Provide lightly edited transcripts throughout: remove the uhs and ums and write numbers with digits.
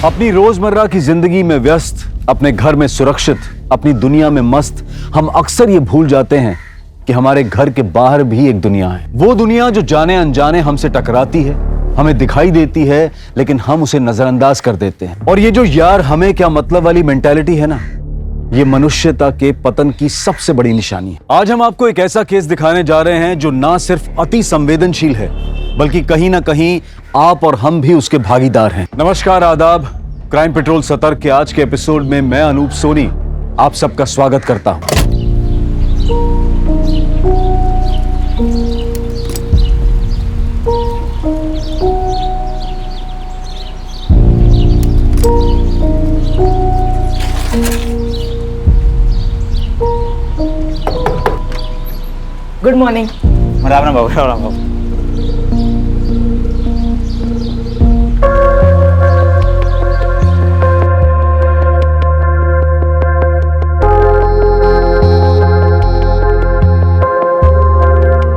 अपनी रोजमर्रा की जिंदगी में व्यस्त, अपने घर में सुरक्षित, अपनी दुनिया में मस्त, हम अक्सर ये भूल जाते हैं कि हमारे घर के बाहर भी एक दुनिया है। वो दुनिया जो जाने अनजाने हमसे टकराती है, हमें दिखाई देती है, लेकिन हम उसे नजरअंदाज कर देते हैं। और ये जो यार हमें क्या मतलब वाली मेंटालिटी है ना, ये मनुष्यता के पतन की सबसे बड़ी निशानी है। आज हम आपको एक ऐसा केस दिखाने जा रहे हैं जो ना सिर्फ अति संवेदनशील है, बल्कि कहीं ना कहीं आप और हम भी उसके भागीदार हैं। नमस्कार, आदाब। क्राइम पेट्रोल सतर्क के आज के एपिसोड में मैं अनूप सोनी आप सबका स्वागत करता हूं। Good morning. राम राम बाबू, राम राम बाबू।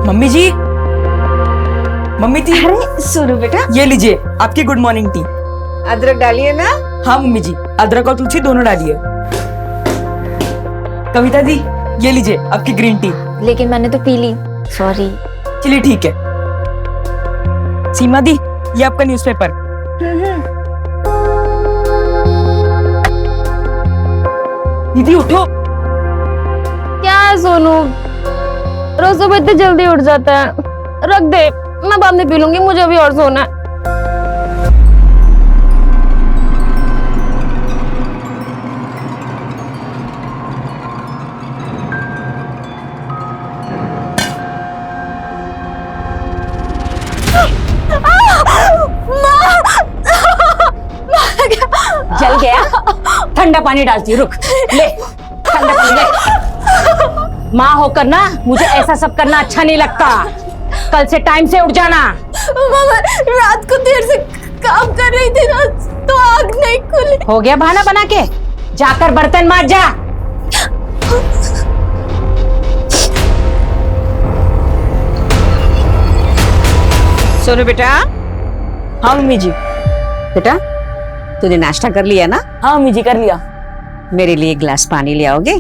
Mummy ji, mummy ji. अरे सुनो बेटा, ये लीजिए आपकी गुड मॉर्निंग टी। अदरक डालिए ना। हाँ मम्मी जी, अदरक और तुलसी दोनों डालिए। कविता दी, ये लीजिए आपकी ग्रीन टी। लेकिन मैंने तो पी ली, सॉरी। चलिए ठीक है। सीमा दी, ये आपका न्यूज़पेपर। दीदी उठो। क्या है सोनू, रोज सुबह इतनी जल्दी उठ जाता है। रख दे, मैं बाद में पी लूंगी, मुझे अभी और सोना है। जल गया? ठंडा पानी डालती हूँ, रुक। ले ठंडा पानी ले। माँ होकर ना मुझे ऐसा सब करना अच्छा नहीं लगता। कल से टाइम से उठ जाना। मामा, रात को देर से काम कर रही थी ना, तो आग नहीं खुली। हो गया बहाना बना के? जाकर बर्तन मांज जा। सोनू बेटा। हाँ मम्मी जी। बेटा तूने नाश्ता कर लिया ना? हाँ मम्मी जी, कर लिया। मेरे लिए एक गिलास पानी ले आओगे?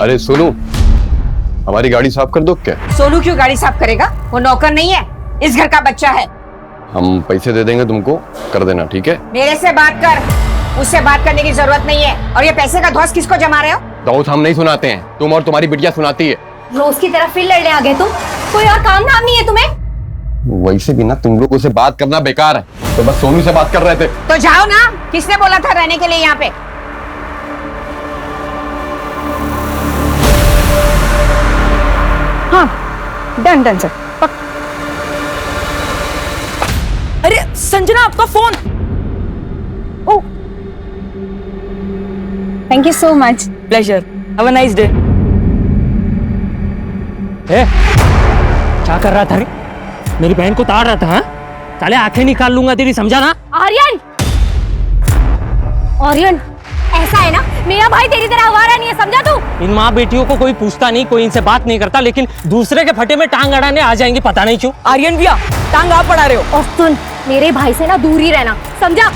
अरे सोनू, हमारी गाड़ी साफ कर दो क्या? सोनू क्यों गाड़ी साफ करेगा? वो नौकर नहीं है, इस घर का बच्चा है। हम पैसे दे देंगे तुमको, कर देना, ठीक है? मेरे से बात कर, उससे बात करने की जरूरत नहीं है। और ये पैसे का धौंस किसको जमा रहे हो? धौंस हम नहीं सुनाते हैं, तुम और तुम्हारी बिटिया सुनाती है। रोज की तरह फिर लड़ने आ गए तुम। कोई और काम धाम नहीं है तुम्हें? वैसे भी ना तुम लोगों से बात करना बेकार है, तो बस सोनू से बात कर रहे थे। तो जाओ ना, किसने बोला था रहने के लिए यहाँ पे? हाँ डन डन सर। अरे संजना, आपका phone. Oh, thank you so much. Pleasure, have a nice day. क्या कर रहा था रे? मेरी बहन को ताड़ रहा था। हाँ? साले आंखें निकाल लूंगा तेरी, समझा ना? आर्यन, आर्यन, ऐसा है ना, मेरा भाई तेरी तरह आवारा नहीं है, समझा तू? इन माँ बेटियों को कोई पूछता नहीं, कोई इनसे बात नहीं करता, लेकिन दूसरे के फटे में टांग अड़ाने आ जाएंगे, पता नहीं क्यों। आर्यन भैया, टांग आप पड़ा रहे हो। और सुन, मेरे भाई से ना दूर ही रहना, समझा?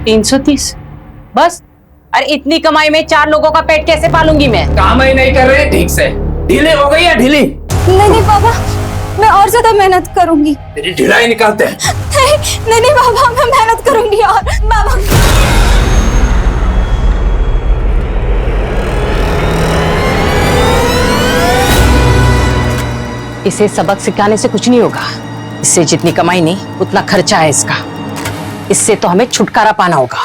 $330 बस? अरे इतनी कमाई में 4 लोगों का पेट कैसे पालूंगी मैं? काम ही नहीं कर रहे ठीक से। ढीले हो गई है ढीली? नहीं पापा, मैं और ज्यादा मेहनत करूंगी। तेरी ढिलाई निकालते हैं। नहीं पापा, मैं मेहनत करूंगी और पापा। इसे सबक सिखाने से कुछ नहीं होगा। इससे जितनी कमाई नहीं उतना खर्चा है इसका। इससे तो हमें छुटकारा पाना होगा।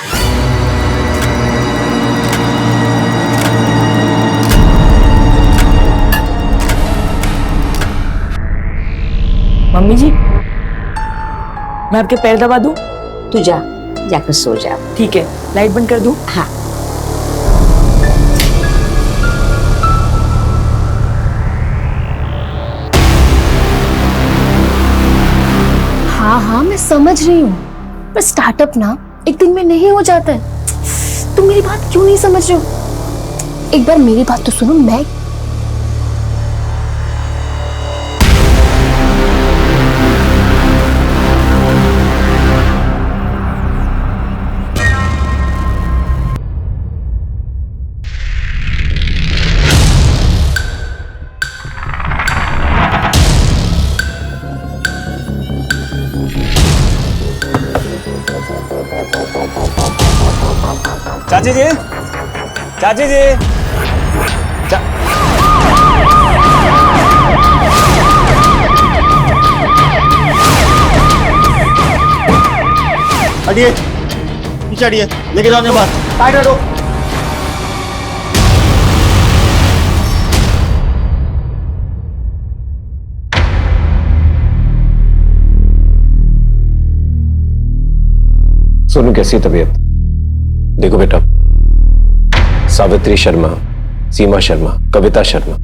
मम्मी जी, मैं आपके पैर दबा दूं? तू जाकर सो जा। ठीक है, लाइट बंद कर दूं? हाँ। हाँ हाँ मैं समझ रही हूँ, पर स्टार्टअप ना एक दिन में नहीं हो जाता है। तुम मेरी बात क्यों नहीं समझ रहे हो? एक बार मेरी बात तो सुनो। मैं चाची जी, चाची जी, हटिए, पीछे हटिए, लेके जाओ अपने बात। साइड हटो। सोनू कैसी है तबीयत? देखो बेटा, सावित्री शर्मा, सीमा शर्मा, कविता शर्मा,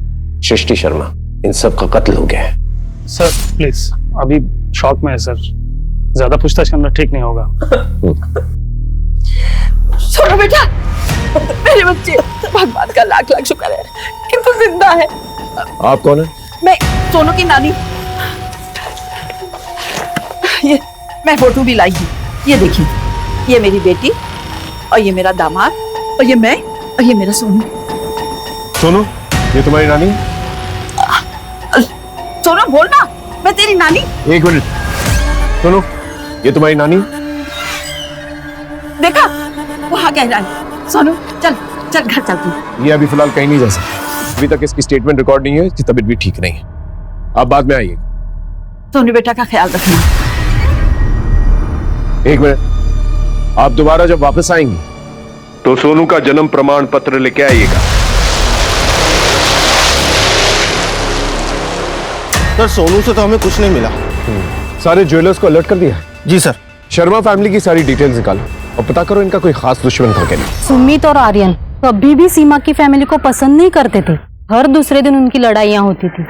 सृष्टि शर्मा, इन सब का कत्ल हो गया है। सर प्लीज, अभी शॉक में है सर, ज्यादा पूछताछ करना ठीक नहीं होगा। सोनू बेटा, मेरे बच्चे, भगवान का लाख लाख शुक्र है कि तू जिंदा है। आप कौन है? मैं सोनू की नानी। ये मैं फोटो भी लाई हूँ, ये देखिए, ये मेरी बेटी और ये मेरा दामाद और ये मैं और ये मेरा सोनू। सोनू, ये तुम्हारी नानी? सोनू बोल ना, मैं तेरी नानी। एक मिनट, सोनू, ये तुम्हारी नानी? देखा, वो आ गया है। सोनू चल चल घर चलती हूँ। ये अभी फिलहाल कहीं नहीं जा सकती, अभी तक इसकी स्टेटमेंट रिकॉर्ड नहीं है, इसकी तबीयत भी ठीक नहीं है। आप बाद में आइए। सोनू बेटा का ख्याल रखना। एक मिनट, आप दोबारा जब वापस आएंगी तो सोनू का जन्म प्रमाण पत्र लेके आइएगा। सर सोनू से तो हमें कुछ नहीं मिला। सारे ज्वेलर्स को अलर्ट कर दिया? जी सर। शर्मा फैमिली की सारी डिटेल्स निकालो और पता करो इनका कोई खास दुश्मन था क्या नहीं। सुमित और आर्यन कभी भी सीमा की फैमिली को पसंद नहीं करते थे। हर दूसरे दिन उनकी लड़ाइयाँ होती थी।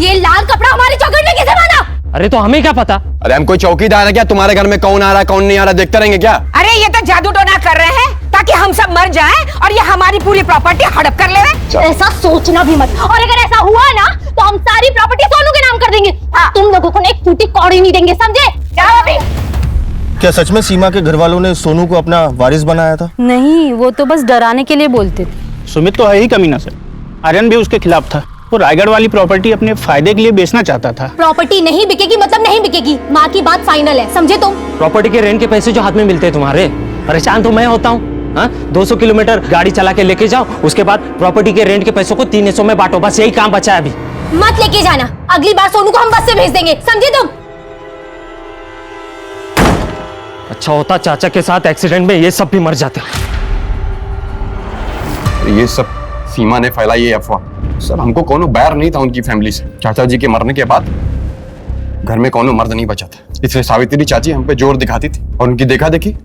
ये लाल कपड़ा हमारी चौखट में कैसे बांधा? अरे तो हमें क्या पता? अरे हम कोई चौकीदार है क्या? तुम्हारे घर में कौन आ रहा है कौन नहीं आ रहा देखते रहेंगे क्या? अरे ये तो जादू टोना कर रहे हैं ताकि हम सब मर जाएं और ये हमारी पूरी प्रॉपर्टी हड़प कर ले रहे। ऐसा सोचना भी मत, और अगर ऐसा हुआ ना तो हम सारी प्रॉपर्टी सोनू के नाम कर देंगे। तुम लोगों को एक फूटी कौड़ी नहीं देंगे, समझे? अभी क्या सच में सीमा के घर वालों ने सोनू को अपना वारिस बनाया था? नहीं, वो तो बस डराने के लिए बोलते थे। सुमित तो है ही कमीना सर, आर्यन भी उसके खिलाफ था। वो रायगढ़ वाली प्रॉपर्टी अपने फायदे के लिए बेचना चाहता था। प्रॉपर्टी नहीं बिकेगी मतलब नहीं बिकेगी, माँ की बात फाइनल है, समझे तुम? प्रॉपर्टी के रेंट के पैसे जो हाथ में मिलते हैं तुम्हारे, परेशान तो मैं होता हूँ। 200 किलोमीटर गाड़ी चला के लेके जाओ, उसके बाद प्रॉपर्टी के रेंट के पैसों को 3 हिस्सों में बांटो, बस यही काम बचा है अभी। मत लेके जाना, अगली बार सोनू को हम बस से भेज देंगे, समझे तुम? अच्छा होता चाचा के साथ एक्सीडेंट में ये सब भी मर जाते। ये सब सीमा ने फैलाई ये अफवाह। सर हमको कोनो बैर नहीं था उनकी फैमिली से। चाचा जी के मरने के बाद घर में कोनो मर्द नहीं बचा था, इसलिए सावित्री चाची हम पे जोर दिखाती थी और उनकी देखा देखी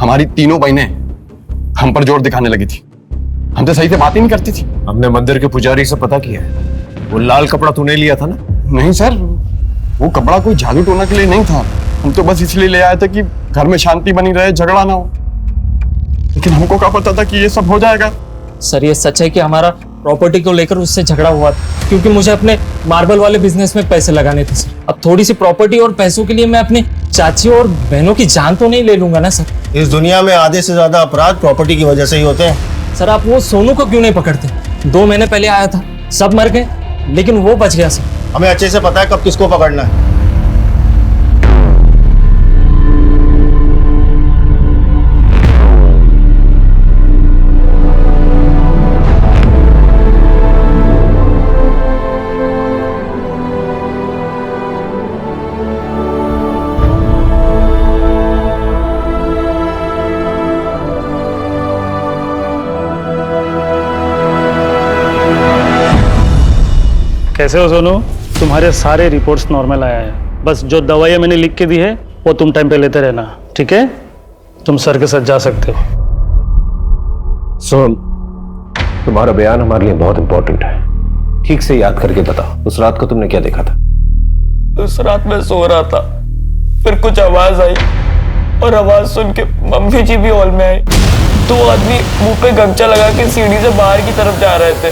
हमारी तीनों बहनें हम पर जोर दिखाने लगी थी। हम तो सही से बात ही नहीं करती थी। हमने मंदिर के पुजारी से पता किया है, वो लाल कपड़ा तूने लिया था ना? नहीं सर, वो कपड़ा कोई जादू टोना के लिए नहीं था। हम तो बस इसलिए ले आए थे कि घर में शांति बनी रहे, झगड़ा ना हो। लेकिन हमको क्या पता था कि ये सब हो जाएगा। सर ये सच है कि हमारा प्रॉपर्टी को लेकर उससे झगड़ा हुआ था, क्योंकि मुझे अपने मार्बल वाले बिजनेस में पैसे लगाने थे सर। अब थोड़ी सी प्रॉपर्टी और पैसों के लिए मैं अपनी चाची और बहनों की जान तो नहीं ले लूंगा ना सर। इस दुनिया में आधे से ज्यादा अपराध प्रॉपर्टी की वजह से ही होते हैं। सर आप वो सोनू को क्यों नहीं पकड़ते? 2 महीने पहले आया था, सब मर गए, लेकिन वो बच गया सर। हमें अच्छे से पता है कब किसको पकड़ना है। कैसे हो सोनू? तुम्हारे सारे रिपोर्ट्स नॉर्मल आया है, बस जो दवाइयाँ मैंने लिख के दी है वो तुम टाइम पे लेते रहना, ठीक है? तुम सर के साथ जा सकते हो। सोन, तुम्हारा बयान हमारे लिए बहुत इंपॉर्टेंट है। ठीक से याद करके बताओ, उस रात को तुमने क्या देखा था? उस रात मैं सो रहा था, फिर कुछ आवाज आई और आवाज सुन के मम्मी जी भी हॉल में आई। दो आदमी मुंह पे गमछा लगा के सीढ़ी से बाहर की तरफ जा रहे थे।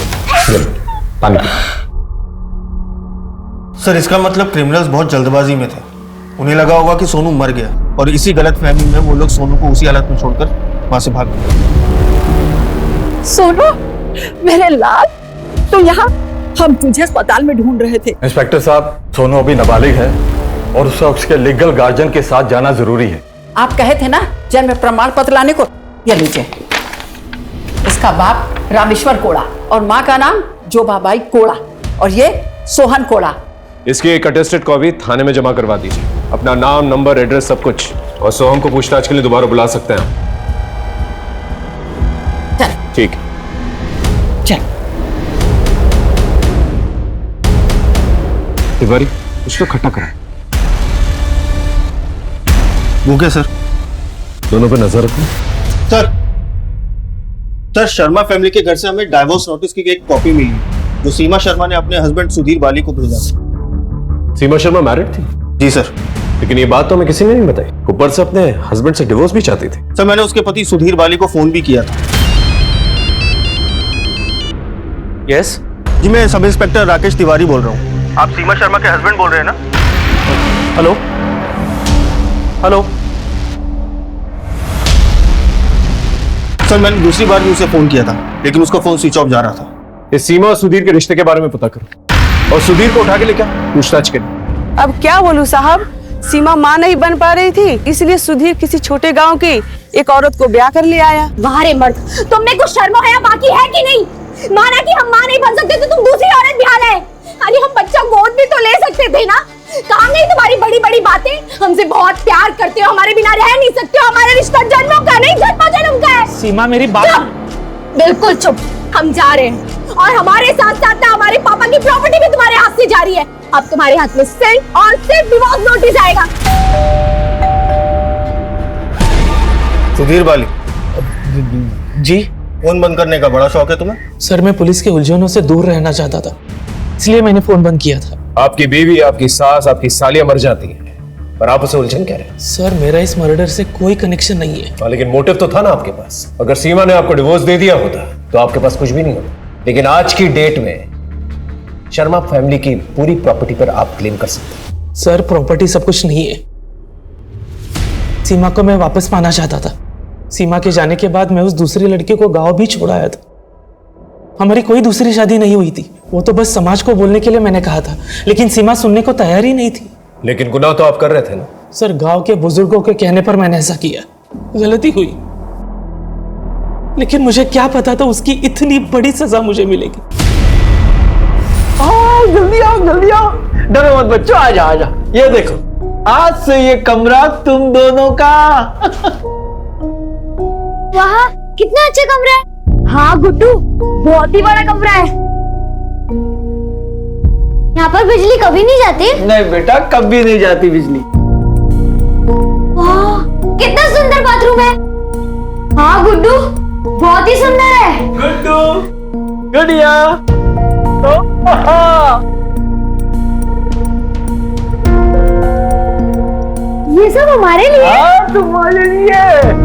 पानी पी। सर इसका मतलब क्रिमिनल्स बहुत जल्दबाजी में थे। उन्हें लगा होगा कि सोनू मर गया और इसी गलतफहमी में वो लोग सोनू को उसी हालत में छोड़कर वहां से भाग गए। सोनू मेरे लाल, तो यहाँ हम तुझे अस्पताल में ढूंढ रहे थे। इंस्पेक्टर साहब, सोनू अभी नाबालिग है और उसे उसके लीगल गार्जियन के साथ जाना जरूरी है। आप कहे थे ना जन्म प्रमाण पत्र लाने को, ये लीजिए। इसका बाप रामेश्वर कोड़ा और माँ का नाम जोबाबाई कोड़ा और ये सोहन कोड़ा। इसकी एक अटेस्टेड कॉपी थाने में जमा करवा दीजिए। अपना नाम, नंबर, एड्रेस सब कुछ, और सोहम को पूछताछ के लिए दोबारा बुला सकते हैं। चल ठीक। चल तिवारी, कुछ तो खट्टा करा। वो क्या सर? दोनों पे नजर रखो। सर शर्मा फैमिली के घर से हमें डाइवोर्स नोटिस की एक कॉपी मिली जो सीमा शर्मा ने अपने हस्बैंड सुधीर बाली को भेजा। सीमा शर्मा मैरिड थी? जी सर। लेकिन ये बात तो हमें किसी ने नहीं बताई। ऊपर से अपने हस्बैंड से डिवोर्स भी चाहती थी। सर मैंने उसके पति सुधीर बाली को फोन भी किया था। यस, जी मैं सब इंस्पेक्टर राकेश तिवारी बोल रहा हूँ। आप सीमा शर्मा के हस्बैंड बोल रहे हैं ना? Hello hello. सर मैंने दूसरी बार भी उसे फोन किया था लेकिन उसका फोन स्विच ऑफ जा रहा था। इस सीमा और सुधीर के रिश्ते के बारे में पता करो और सुधीर को उठा के लेके पूछताछ करें। अब क्या बोलूं साहब, सीमा मां नहीं बन पा रही थी, इसलिए सुधीर किसी छोटे गांव की एक औरत को ब्याह कर ले आया। वाह रे मर्द, तुम में कुछ शर्म है बाकी है कि नहीं? माना कि हम मां नहीं बन सकते तो तुम दूसरी औरत ब्याह लाए। अरे हम बच्चा गोद भी तो ले सकते थे ना। कहाँ गई तुम्हारी बड़ी बड़ी बातें? हमसे बहुत प्यार करते हो, हमारे बिना रह नहीं सकते हो। हमारा रिश्ता जन्मों का नहीं जन्मों जन्म का है। सीमा मेरी बात। बिल्कुल चुप, हम जा रहे हैं और हमारे साथ साथ ना हमारे पापा की प्रॉपर्टी भी तुम्हारे हाथ से जा रही है। अब तुम्हारे हाथ में सिर्फ और सिर्फ डिवोर्स नोटिस आएगा। सुधीर बाली जी फोन बंद करने का बड़ा शौक है तुम्हें? सर, मैं पुलिस के उलझनों से दूर रहना चाहता था, इसलिए मैंने फोन बंद किया था। आपकी बीवी, आपकी सास, आपकी सालियां मर जाती हैं, पर आप उसे उलझन कह रहे हैं। सर, मेरा इस मर्डर से कोई कनेक्शन नहीं है। लेकिन मोटिव तो था ना आपके पास। अगर सीमा ने आपको डिवोर्स दे दिया होता तो आपके पास कुछ भी नहीं होता। लेकिन आज की डेट में शर्मा फैमिली की पूरी प्रॉपर्टी पर आप क्लेम कर सकते हैं। सर, प्रॉपर्टी सब कुछ नहीं है। सीमा को मैं वापस पाना चाहता था। सीमा के जाने के बाद मैं उस दूसरी लड़की को गांव भी छोड़ आया था। हमारी कोई दूसरी शादी नहीं हुई थी। वो तो बस समाज को बोलने के लिए मैंने कहा था, लेकिन सीमा सुनने को तैयार ही नहीं थी। लेकिन गुनाह तो आप कर रहे थे ना? सर, गांव के बुजुर्गों के कहने पर मैंने ऐसा किया। गलती हुई, लेकिन मुझे क्या पता था उसकी इतनी बड़ी सजा मुझे मिलेगी। जल्दी आओ जल्दी आओ, डरो मत बच्चों, आजा आजा। ये देखो, आज से ये कमरा तुम दोनों का। वाह, कितना अच्छा कमरा है। हाँ गुड्डू, बहुत ही बड़ा कमरा है। यहाँ पर बिजली कभी नहीं जाती? नहीं बेटा, कभी नहीं जाती बिजली। वाह, कितना सुंदर बाथरूम है। हाँ गुड्डू, बहुत ही सुंदर है। गुड्डू, गुड़िया, ये सब हमारे लिए? हाँ, तुम्हारे लिए।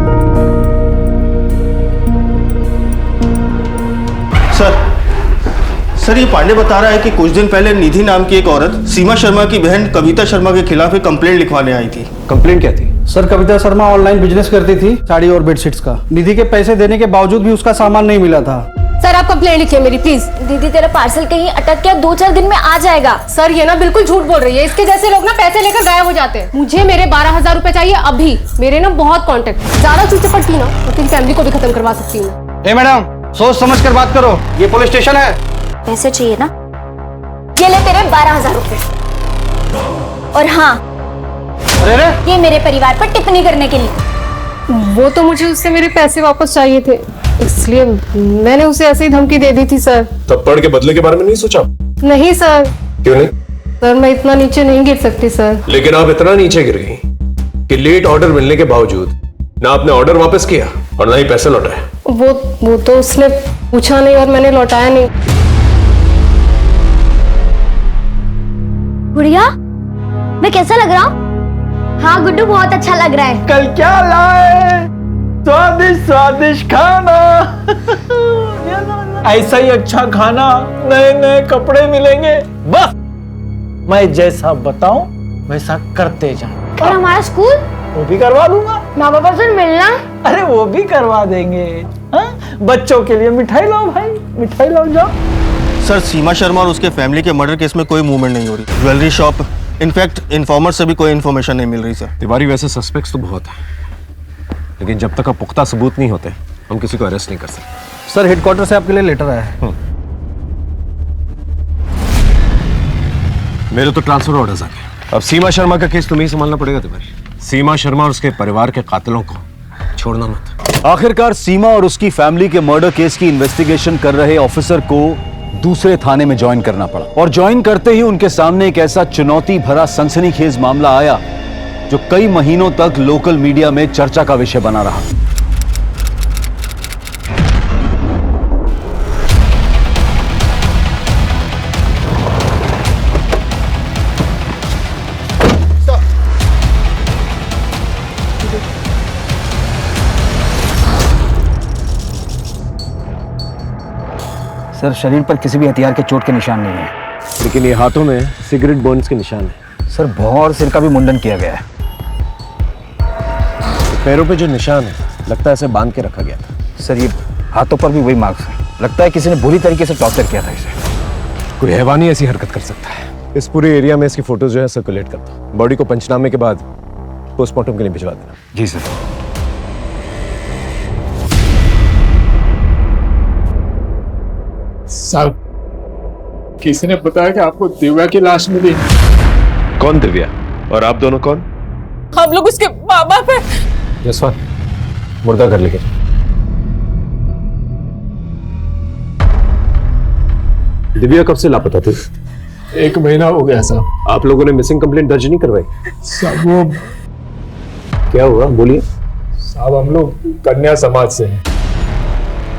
सर ये पांडे बता रहा है कि कुछ दिन पहले निधि नाम की एक औरत सीमा शर्मा की बहन कविता शर्मा के खिलाफ एक कंप्लेंट लिखवाने आई थी। कंप्लेंट क्या थी? Sir, Kavita Sharma online business करती थी, साड़ी और बेडशीट्स का। निधि के पैसे देने के बावजूद भी उसका सामान नहीं मिला था। सर, आप कंप्लेंट लिखिए मेरी प्लीज। दीदी, तेरा पार्सल कहीं अटक गया, 2-4 दिन में आ जाएगा। सर ये ना बिल्कुल झूठ बोल रही है। इसके जैसे लोग ना पैसे लेकर गायब हो जाते हैं। मुझे मेरे 12,000 रुपए चाहिए अभी। मेरे ना बहुत कॉन्टेक्ट, ज्यादा चूचे पड़ती ना तो तेरी फैमिली को भी खत्म करवा सकती हूँ। ए मैडम, सोच समझ कर बात करो, ये पुलिस स्टेशन है। पैसे चाहिए ना? ये ले तेरे 12,000 रुपए। और हाँ, अरे ये मेरे परिवार पर टिप्पणी करने के लिए। वो तो मुझे उससे मेरे पैसे वापस चाहिए थे, इसलिए मैंने उसे ऐसे ही धमकी दे दी थी सर। थप्पड़ के बदले के बारे में नहीं सोचा? नहीं सर। क्यों नहीं? सर, मैं इतना नीचे नहीं गिर सकती सर। लेकिन आप इतना नीचे गिर गई कि लेट ऑर्डर मिलने के बावजूद ना आपने ऑर्डर वापस किया और ना ही पैसे लौटाए। वो तो उसने पूछा नहीं और मैंने लौटाया नहीं। गुड़िया, मैं कैसा लग रहा हूँ? हाँ गुड्डू बहुत अच्छा लग रहा है। कल क्या लाए? स्वादिष्ट स्वादिष्ट खाना। ऐसा ही अच्छा खाना, नए नए कपड़े मिलेंगे। बस मैं जैसा बताऊं वैसा करते जाओ। और हमारा स्कूल? वो भी करवा दूंगा। माँ बाबा से मिलना? अरे वो भी करवा देंगे। हाँ? बच्चों के लिए मिठाई लाओ भाई, मिठाई लाओ जाओ। सर सीमा शर्मा और उसके फैमिली के मर्डर केस में कोई मूवमेंट नहीं हो रही। ज्वेलरी शॉप, इनफैक्ट इन्फॉर्मर से भी कोई इन्फॉर्मेशन नहीं मिल रही सर। तिवारी वैसे सस्पेक्ट्स तो बहुत हैं, लेकिन जब तक पुख्ता सबूत नहीं होते हम किसी को अरेस्ट नहीं कर सकते। सर हेडक्वार्टर से आपके लिए लेटर आया है। मेरे तो ट्रांसफर ऑर्डर्स आ गए। अब सीमा शर्मा का केस तुम्हें ही संभालना पड़ेगा तिवारी। सीमा शर्मा और उसके परिवार के कातिलों को छोड़ना मत। आखिरकार सीमा और उसकी फैमिली के मर्डर केस की इन्वेस्टिगेशन कर रहे ऑफिसर को दूसरे थाने में ज्वाइन करना पड़ा, और ज्वाइन करते ही उनके सामने एक ऐसा चुनौती भरा सनसनीखेज मामला आया जो कई महीनों तक लोकल मीडिया में चर्चा का विषय बना रहा। सर शरीर पर किसी भी हथियार के चोट के निशान नहीं है, लेकिन ये हाथों में सिगरेट बर्न्स के निशान है। सर भौं और सिर का भी मुंडन किया गया है। पैरों पे जो निशान है लगता है ऐसे बांध के रखा गया था। सर ये हाथों पर भी वही मार्क्स हैं। लगता है किसी ने बुरी तरीके से टॉर्चर किया था इसे। कोई हैवानी ऐसी हरकत कर सकता है। इस पूरे एरिया में इसकी फोटोज जो है सर्कुलेट करता हूँ। बॉडी को पंचनामे के बाद पोस्टमार्टम के लिए भिजवा देना। जी सर। साहब किसी ने बताया कि आपको दिव्या की लाश मिली। कौन दिव्या और आप दोनों कौन? हम लोग उसके माँ बाप हैं। जसवंत मुर्दा घर लेके दिव्या कब से लापता थी? 1 महीना हो गया साहब। आप लोगों ने मिसिंग कंप्लेंट दर्ज नहीं करवाई? साहब वो क्या हुआ बोलिए। साहब हम लोग कन्या समाज से हैं।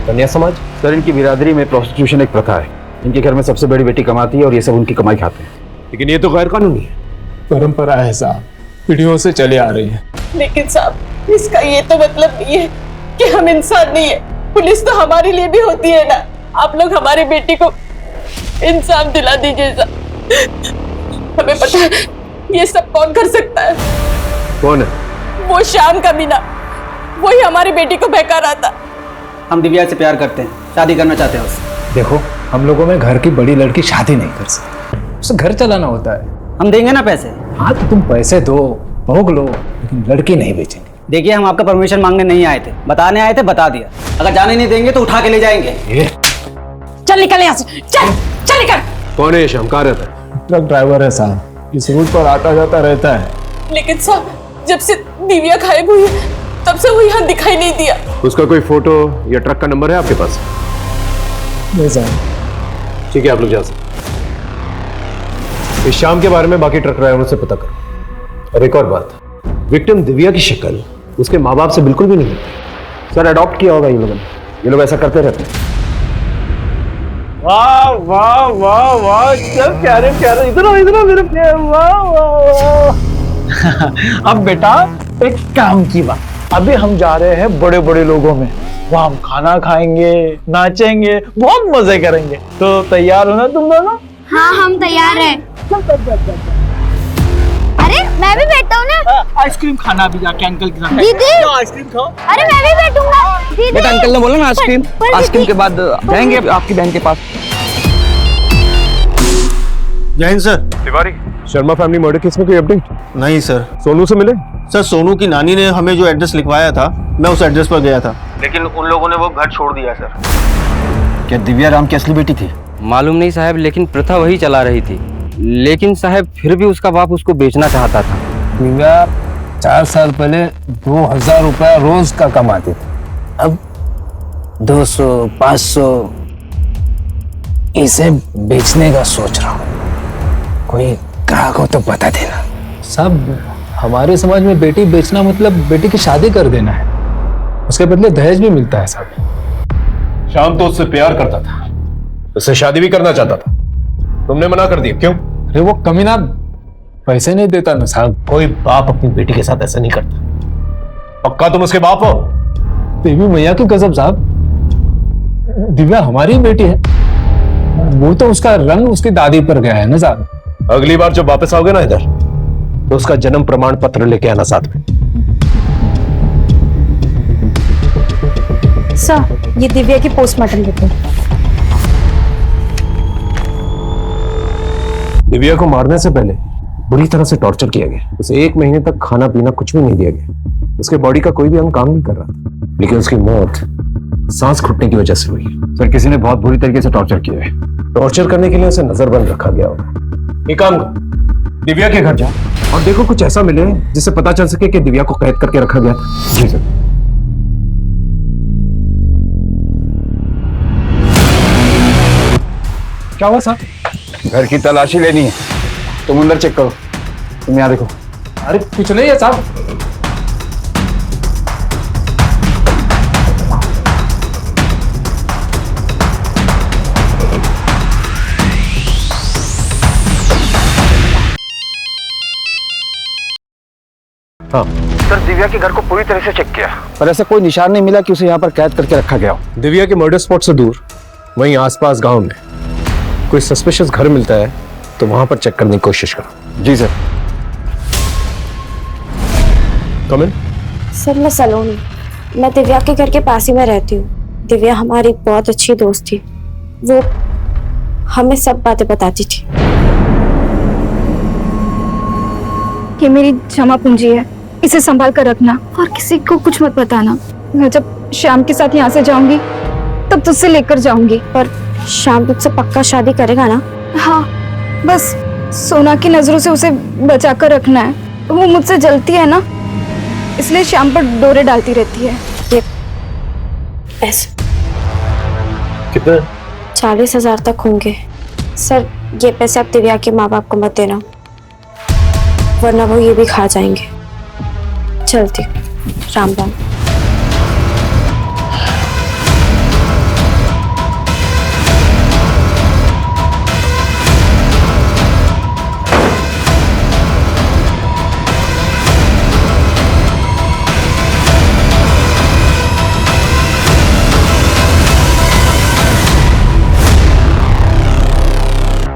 कन्या समाज? सर इनकी बिरादरी में प्रोस्टिट्यूशन एक प्रथा है। इनके घर में सबसे बड़ी बेटी कमाती है और ये सब उनकी कमाई खाते हैं। लेकिन ये तो गैर कानूनी है। परंपरा है साहब, पीढ़ियों से चले आ रही है। लेकिन साहब इसका ये तो मतलब नहीं है कि हम इंसान नहीं है। पुलिस तो हमारे लिए भी होती है ना। आप लोग हमारी बेटी को इंसाफ दिला दीजिए साहब। हमें पता है ये सब कौन कर सकता है। कौन है? वो श्याम का मीना, वही हमारी बेटी को बहका रहा था। हम दिव्या से प्यार करते हैं, शादी करना चाहते हैं उससे। देखो हम लोगों में घर की बड़ी लड़की शादी नहीं कर सकती, उसे घर चलाना होता है। हम देंगे ना पैसे। हाँ तो तुम पैसे दो, भोग लो, लेकिन लड़की नहीं बेचेंगे। देखिए हम आपका परमिशन मांगने नहीं आए थे, बताने आए थे, बता दिया। अगर जाने नहीं देंगे तो उठा के ले जाएंगे। चल निकल यहाँ से, चल निकल। कौन है ये श्याम? कहाँ रहता है? ट्रक ड्राइवर है साहब, इस रूट पर आता जाता रहता है। लेकिन साहब जब से दिव्या गायब हुई है तब से वो यहाँ दिखाई नहीं दिया। उसका कोई फोटो या ट्रक का नंबर है आपके पास? नहीं साहब। ठीक है आप लोग जा सकते। इस शाम के बारे में बाकी ट्रक ड्राइवरों से पता करो। और एक और बात, विक्टिम दिव्या की शक्ल उसके माँ बाप से बिल्कुल भी नहीं मिलती। सर अडॉप्ट किया होगा इन लोगों ने, ये लोग ऐसा करते रहते हैं। वाह वाह वाह वाह, क्या प्यारे प्यारे, इधर इधर मेरे प्यारे, वाह वाह वाह। अब बेटा एक काम की बात, अभी हम जा रहे हैं बड़े बड़े लोगों में, वहाँ हम खाना खाएंगे, नाचेंगे, बहुत मजे करेंगे। तो तैयार हो ना तुम दोनों? हाँ हम तैयार हैं। अरे मैं भी बैठता हूँ ना। आइसक्रीम खाना भी जाके अंकल के साथ। दीदी आइसक्रीम खाओ। अरे मैं भी बैठूंगा। दीदी बेटा अंकल ने बोला ना आइसक्रीम, आइसक्रीम के बाद जाएंगे आपकी बहन के पास। जय Hind sir. Tiwari, Sharma family murder case में कोई अपडेट? नहीं सर। सोनू से मिले? सर सोनू की नानी ने हमें जो एड्रेस लिखवाया था, मैं उस एड्रेस पर गया था, लेकिन उन लोगों ने वो घर छोड़ दिया सर। क्या दिव्या राम की असली बेटी थी? मालूम नहीं साहब, लेकिन प्रथा वही चला रही थी। लेकिन साहब फिर भी उसका बाप उसको बेचना चाहता था। दिव्या 4 साल पहले 2000 रुपया रोज का कमाती थी, अब 200 500 इसे बेचने का सोच रहा हूँ। कोई ग्राहक हो तो बता देना। साहब हमारे समाज में बेटी बेचना मतलब बेटी की शादी कर देना है, उसके बदले दहेज भी मिलता है साहब। शाम तो उससे प्यार करता था, उससे शादी भी करना चाहता था, तुमने मना कर दिया क्यों? अरे वो कमीना पैसे नहीं देता ना साहब। कोई बाप अपनी बेटी के साथ ऐसा नहीं करता। पक्का तुम उसके बाप हो? देवी मैया की कसम साहब, दिव्या हमारी बेटी है। वो तो उसका रंग उसकी दादी पर गया है ना साहब। अगली बार जब वापस आओगे ना इधर, तो उसका जन्म प्रमाण पत्र लेके आना साथ में। सर, ये दिव्या की पोस्टमार्टम रिपोर्ट। दिव्या को मारने से पहले बुरी तरह से टॉर्चर किया गया। उसे 1 महीने तक खाना पीना कुछ भी नहीं दिया गया। उसके बॉडी का कोई भी अंग काम नहीं कर रहा था, लेकिन उसकी मौत सांस घुटने की वजह से हुई। सर, किसी ने बहुत बुरी तरीके से टॉर्चर किया है। टॉर्चर करने के लिए उसे नजरबंद रखा गया होगा। एक काम कर, दिव्या के घर जाओ और देखो कुछ ऐसा मिले जिससे पता चल सके कि दिव्या को कैद करके रखा गया था। जी सर। क्या हुआ साहब? घर की तलाशी लेनी है, तुम अंदर चेक करो। तुम यहाँ देखो। अरे कुछ नहीं है साहब। हाँ सर, दिव्या के घर को पूरी तरह से चेक किया, पर ऐसा कोई निशान नहीं मिला कि उसे यहाँ पर कैद करके रखा गया हो। दिव्या के मर्डर स्पॉट से दूर वहीं आसपास गांव में कोई सस्पिशियस घर मिलता है तो वहां पर चेक करने की कोशिश करो। जी सर। कम इन। सर, मैं सलोनी, मैं दिव्या के घर के पास ही में रहती हूँ। दिव्या हमारी बहुत अच्छी दोस्त थी। वो हमें सब बातें बताती थी। ये मेरी जमा पूंजी है, इसे संभाल कर रखना और किसी को कुछ मत बताना। मैं जब श्याम के साथ यहाँ से जाऊंगी तब तुझसे लेकर जाऊंगी। पर श्याम तुझसे पक्का शादी करेगा ना? हाँ, बस सोना की नजरों से उसे बचा कर रखना है। वो मुझसे जलती है ना, इसलिए श्याम पर डोरे डालती रहती है। ये पैसे कितने? 40,000 तक होंगे। सर, ये पैसे आप दिव्या के माँ बाप को मत देना, वरना वो ये भी खा जाएंगे। चलती, राम राम।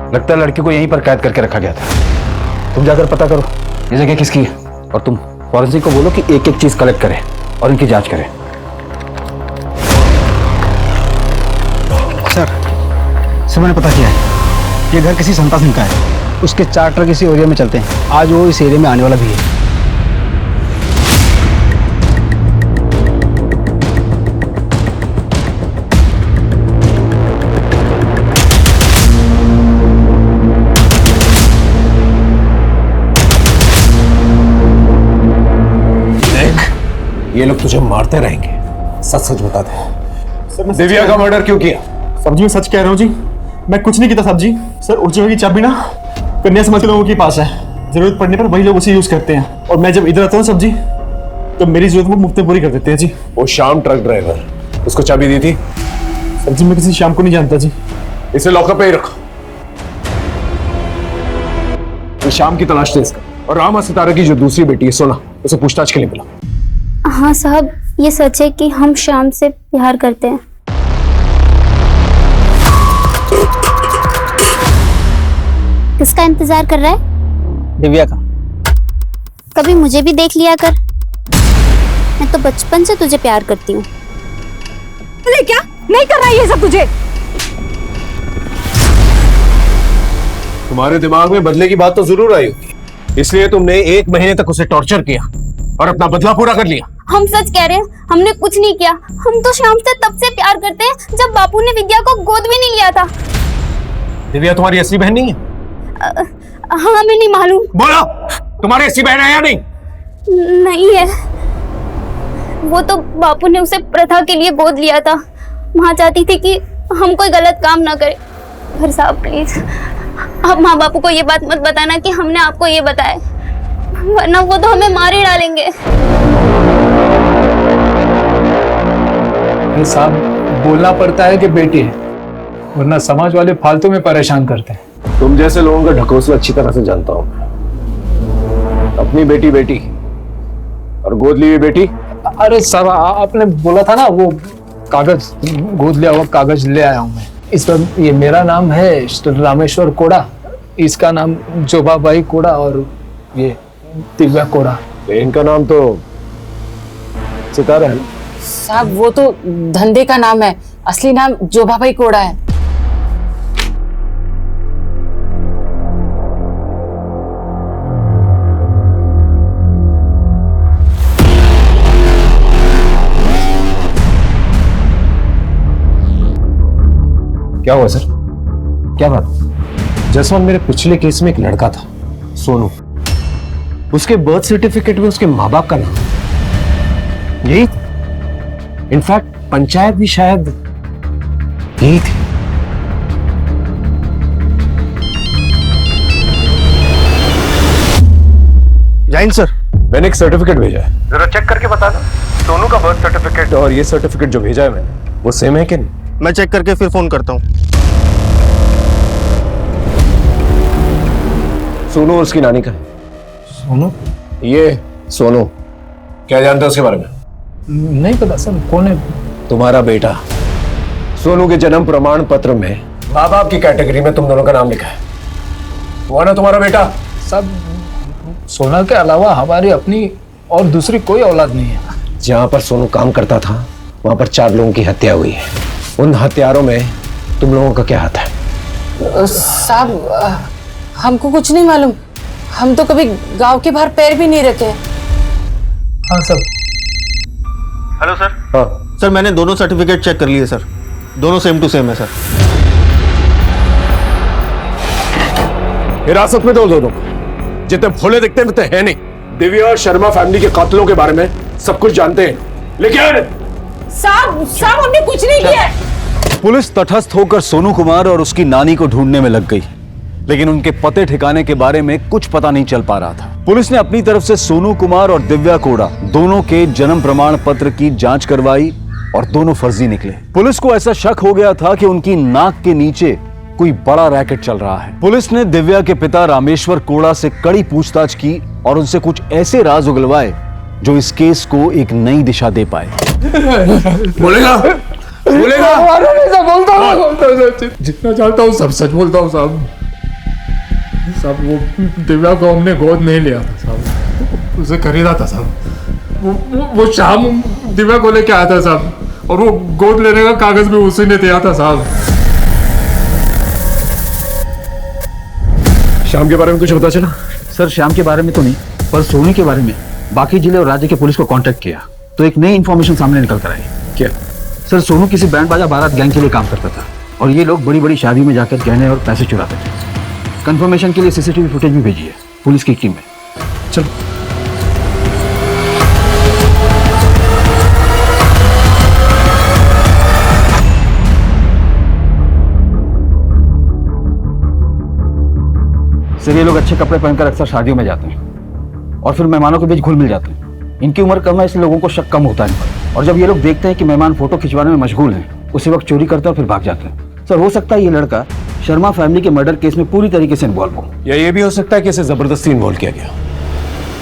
लगता है लड़की को यहीं पर कैद करके रखा गया था। तुम जाकर पता करो ये जगह किसकी है, और तुम फॉरेंसिक को बोलो कि एक एक चीज कलेक्ट करे और इनकी जांच करे। सर, मैंने पता किया है, ये घर किसी संता सिंह का है। उसके 4 ट्रक इसी एरिया में चलते हैं। आज वो इस एरिया में आने वाला भी है। ये लोग तुझे मारते रहेंगे, सच सच बता दे। सर, मैं दिव्या का मर्डर क्यों किया? सर जी, मैं सच कह रहा हूँ जी, मैं कुछ नहीं किया साहब जी। सर, उस जगह की चाबी ना कन्या समाज के लोगों के पास है। जरूरत पड़ने पर वही लोग उसे यूज करते हैं, और मैं जब इधर आता हूँ साहब जी, तो मेरी जरूरत वो मुफ्त में पूरी कर देते हैं जी। वो शाम ट्रक ड्राइवर, उसको चाबी दी थी? सर जी, मैं किसी शाम को नहीं जानता जी। इसे लॉकअप पे ही रखो। तो शाम की तलाश दे इसका, और रामा सितारा की जो दूसरी बेटी है सोना, उसे पूछताछ के लिए मिला। हाँ साहब, ये सच है कि हम श्याम से प्यार करते हैं। किसका इंतजार कर रहा है? दिव्या का। कभी मुझे भी देख लिया कर, मैं तो बचपन से तुझे प्यार करती हूँ। अरे क्या नहीं कर रहा है ये सब तुझे? तुम्हारे दिमाग में बदले की बात तो जरूर आई होगी, इसलिए तुमने 1 महीने तक उसे टॉर्चर किया और अपना बदला पूरा कर लिया। हम सच कह रहे हैं, हमने कुछ नहीं किया। हम तो श्याम से तब से प्यार करते हैं जब बापू ने विद्या को गोद में नहीं लिया था। दिव्या तुम्हारी असली बहन नहीं है? हाँ, हमें नहीं मालूम। बोलो, तुम्हारी असली बहन है या नहीं? नहीं है, वो तो बापू ने उसे प्रथा के लिए गोद लिया था। माँ चाहती थी कि हम कोई गलत काम ना करें। पर साहब प्लीज, आप माँ बापू को ये बात मत बताना कि हमने आपको ये बताया, वरना वो तो हमें मार ही डालेंगे। साहब, बोलना पड़ता है कि बेटी है, वरना समाज वाले फालतू में परेशान करते हैं। तुम जैसे लोगों का ढकोसला अच्छी तरह से जानता हूँ। अपनी बेटी बेटी और गोद ली हुई बेटी। अरे साहब आपने बोला था ना वो कागज, गोद लिया हुआ कागज ले आया हूँ मैं। इस पर ये मेरा नाम है रामेश्वर कोड़ा, इसका नाम जोबाबाई कोड़ा और ये दिव्या कोड़ा। इनका नाम तो सितारा है। साहब वो तो धंधे का नाम है, असली नाम जोभाबाई कोड़ा है। क्या हुआ सर? क्या बात? जसवंत, मेरे पिछले केस में एक लड़का था सोनू, उसके बर्थ सर्टिफिकेट में उसके माँ बाप का नाम यही था। इनफैक्ट पंचायत भी शायद यही थी। जैन सर, मैंने एक सर्टिफिकेट भेजा है, जरा चेक करके बता दो। सोनू का बर्थ सर्टिफिकेट और ये सर्टिफिकेट जो भेजा है मैंने वो सेम है कि नहीं? मैं चेक करके फिर फोन करता हूँ। सोनू और उसकी नानी का है। सोनू? ये सोनू, क्या जानते हो उसके बारे में? नहीं पता सर, कौन है? तुम्हारा बेटा। सोनू के जन्म प्रमाण पत्र में माँ बाप की कैटेगरी में तुम दोनों का नाम लिखा है। वो ना तुम्हारा बेटा? सब सोना के अलावा हमारी अपनी और दूसरी कोई औलाद नहीं है। जहां पर सोनू काम करता था वहां पर 4 लोगों की हत्या हुई है। उन हत्यारों में तुम लोगों का क्या हाथ है? साहब हमको कुछ नहीं मालूम, हम तो कभी गांव के बाहर पैर भी नहीं रखे। हाँ सर। Hello sir. हाँ सर, मैंने दोनों सर्टिफिकेट चेक कर लिए सर, दोनों सेम टू सेम है सर। हिरासत में दो दोनों, जितने भोले दिखते हैं उतने हैं नहीं। दिव्या और शर्मा फैमिली के कातलों के बारे में सब कुछ जानते हैं, लेकिन साहब हमने कुछ नहीं किया। पुलिस तटस्थ होकर सोनू कुमार और उसकी नानी को ढूंढने में लग गई, लेकिन उनके पते ठिकाने के बारे में कुछ पता नहीं चल पा रहा था। पुलिस ने अपनी तरफ से सोनू कुमार और दिव्या कोड़ा दोनों के जन्म प्रमाण पत्र की जांच करवाई और दोनों फर्जी निकले। पुलिस को ऐसा शक हो गया था कि उनकी नाक के नीचे कोई बड़ा रैकेट चल रहा है। पुलिस ने दिव्या के पिता रामेश्वर कोड़ा से कड़ी पूछताछ की और उनसे कुछ ऐसे राज उगलवाए जो इस केस को एक नई दिशा दे पाए। बोलेगा बोलता हूँ, जितना चाहता हूँ सब सच बोलता हूँ साहब। साहब वो दिव्या को हमने गोद नहीं लिया था साहब, उसे खरीदा था साहब। वो शाम दिव्या को लेके आया था साहब, और वो गोद लेने का कागज भी उसी ने दिया था साहब। शाम के बारे में कुछ पता चला? सर श्याम के बारे में तो नहीं, पर सोनू के बारे में बाकी जिले और राज्य के पुलिस को कांटेक्ट किया तो एक नई इंफॉर्मेशन सामने निकल कर आई। क्या? सर सोनू किसी बैंड बाजा बारात गैंग के लिए काम करता था और ये लोग बड़ी बड़ी शादी में जाकर गहने और पैसे चुराते थे। कंफर्मेशन के लिए सीसीटीवी फुटेज भी भेजी है पुलिस की टीम में। चलो। सर ये लोग अच्छे कपड़े पहनकर अक्सर शादियों में जाते हैं और फिर मेहमानों के बीच घुल मिल जाते हैं। इनकी उम्र कम है इसलिए लोगों को शक कम होता है इन पर। और जब ये लोग देखते हैं कि मेहमान फोटो खिंचवाने में मशगूल हैं, उसी वक्त चोरी करते हैं और फिर भाग जाते हैं। सर हो सकता है ये लड़का शर्मा फैमिली के मर्डर केस में पूरी तरीके से इन्वॉल्व हो, या ये भी हो सकता है कि इसे जबरदस्ती इन्वॉल्व किया गया।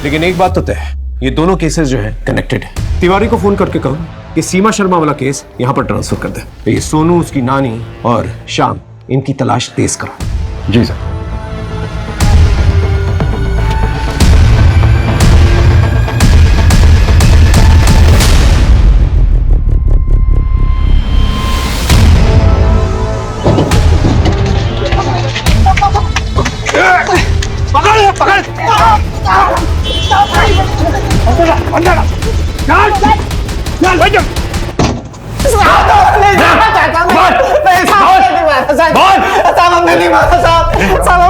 लेकिन एक बात तो तय है, ये दोनों केसेस जो है कनेक्टेड है। तिवारी को फोन करके कहो कि सीमा शर्मा वाला केस यहाँ पर ट्रांसफर कर दे। तो ये सोनू, उसकी नानी और श्याम, इनकी तलाश तेज करो। जी सर।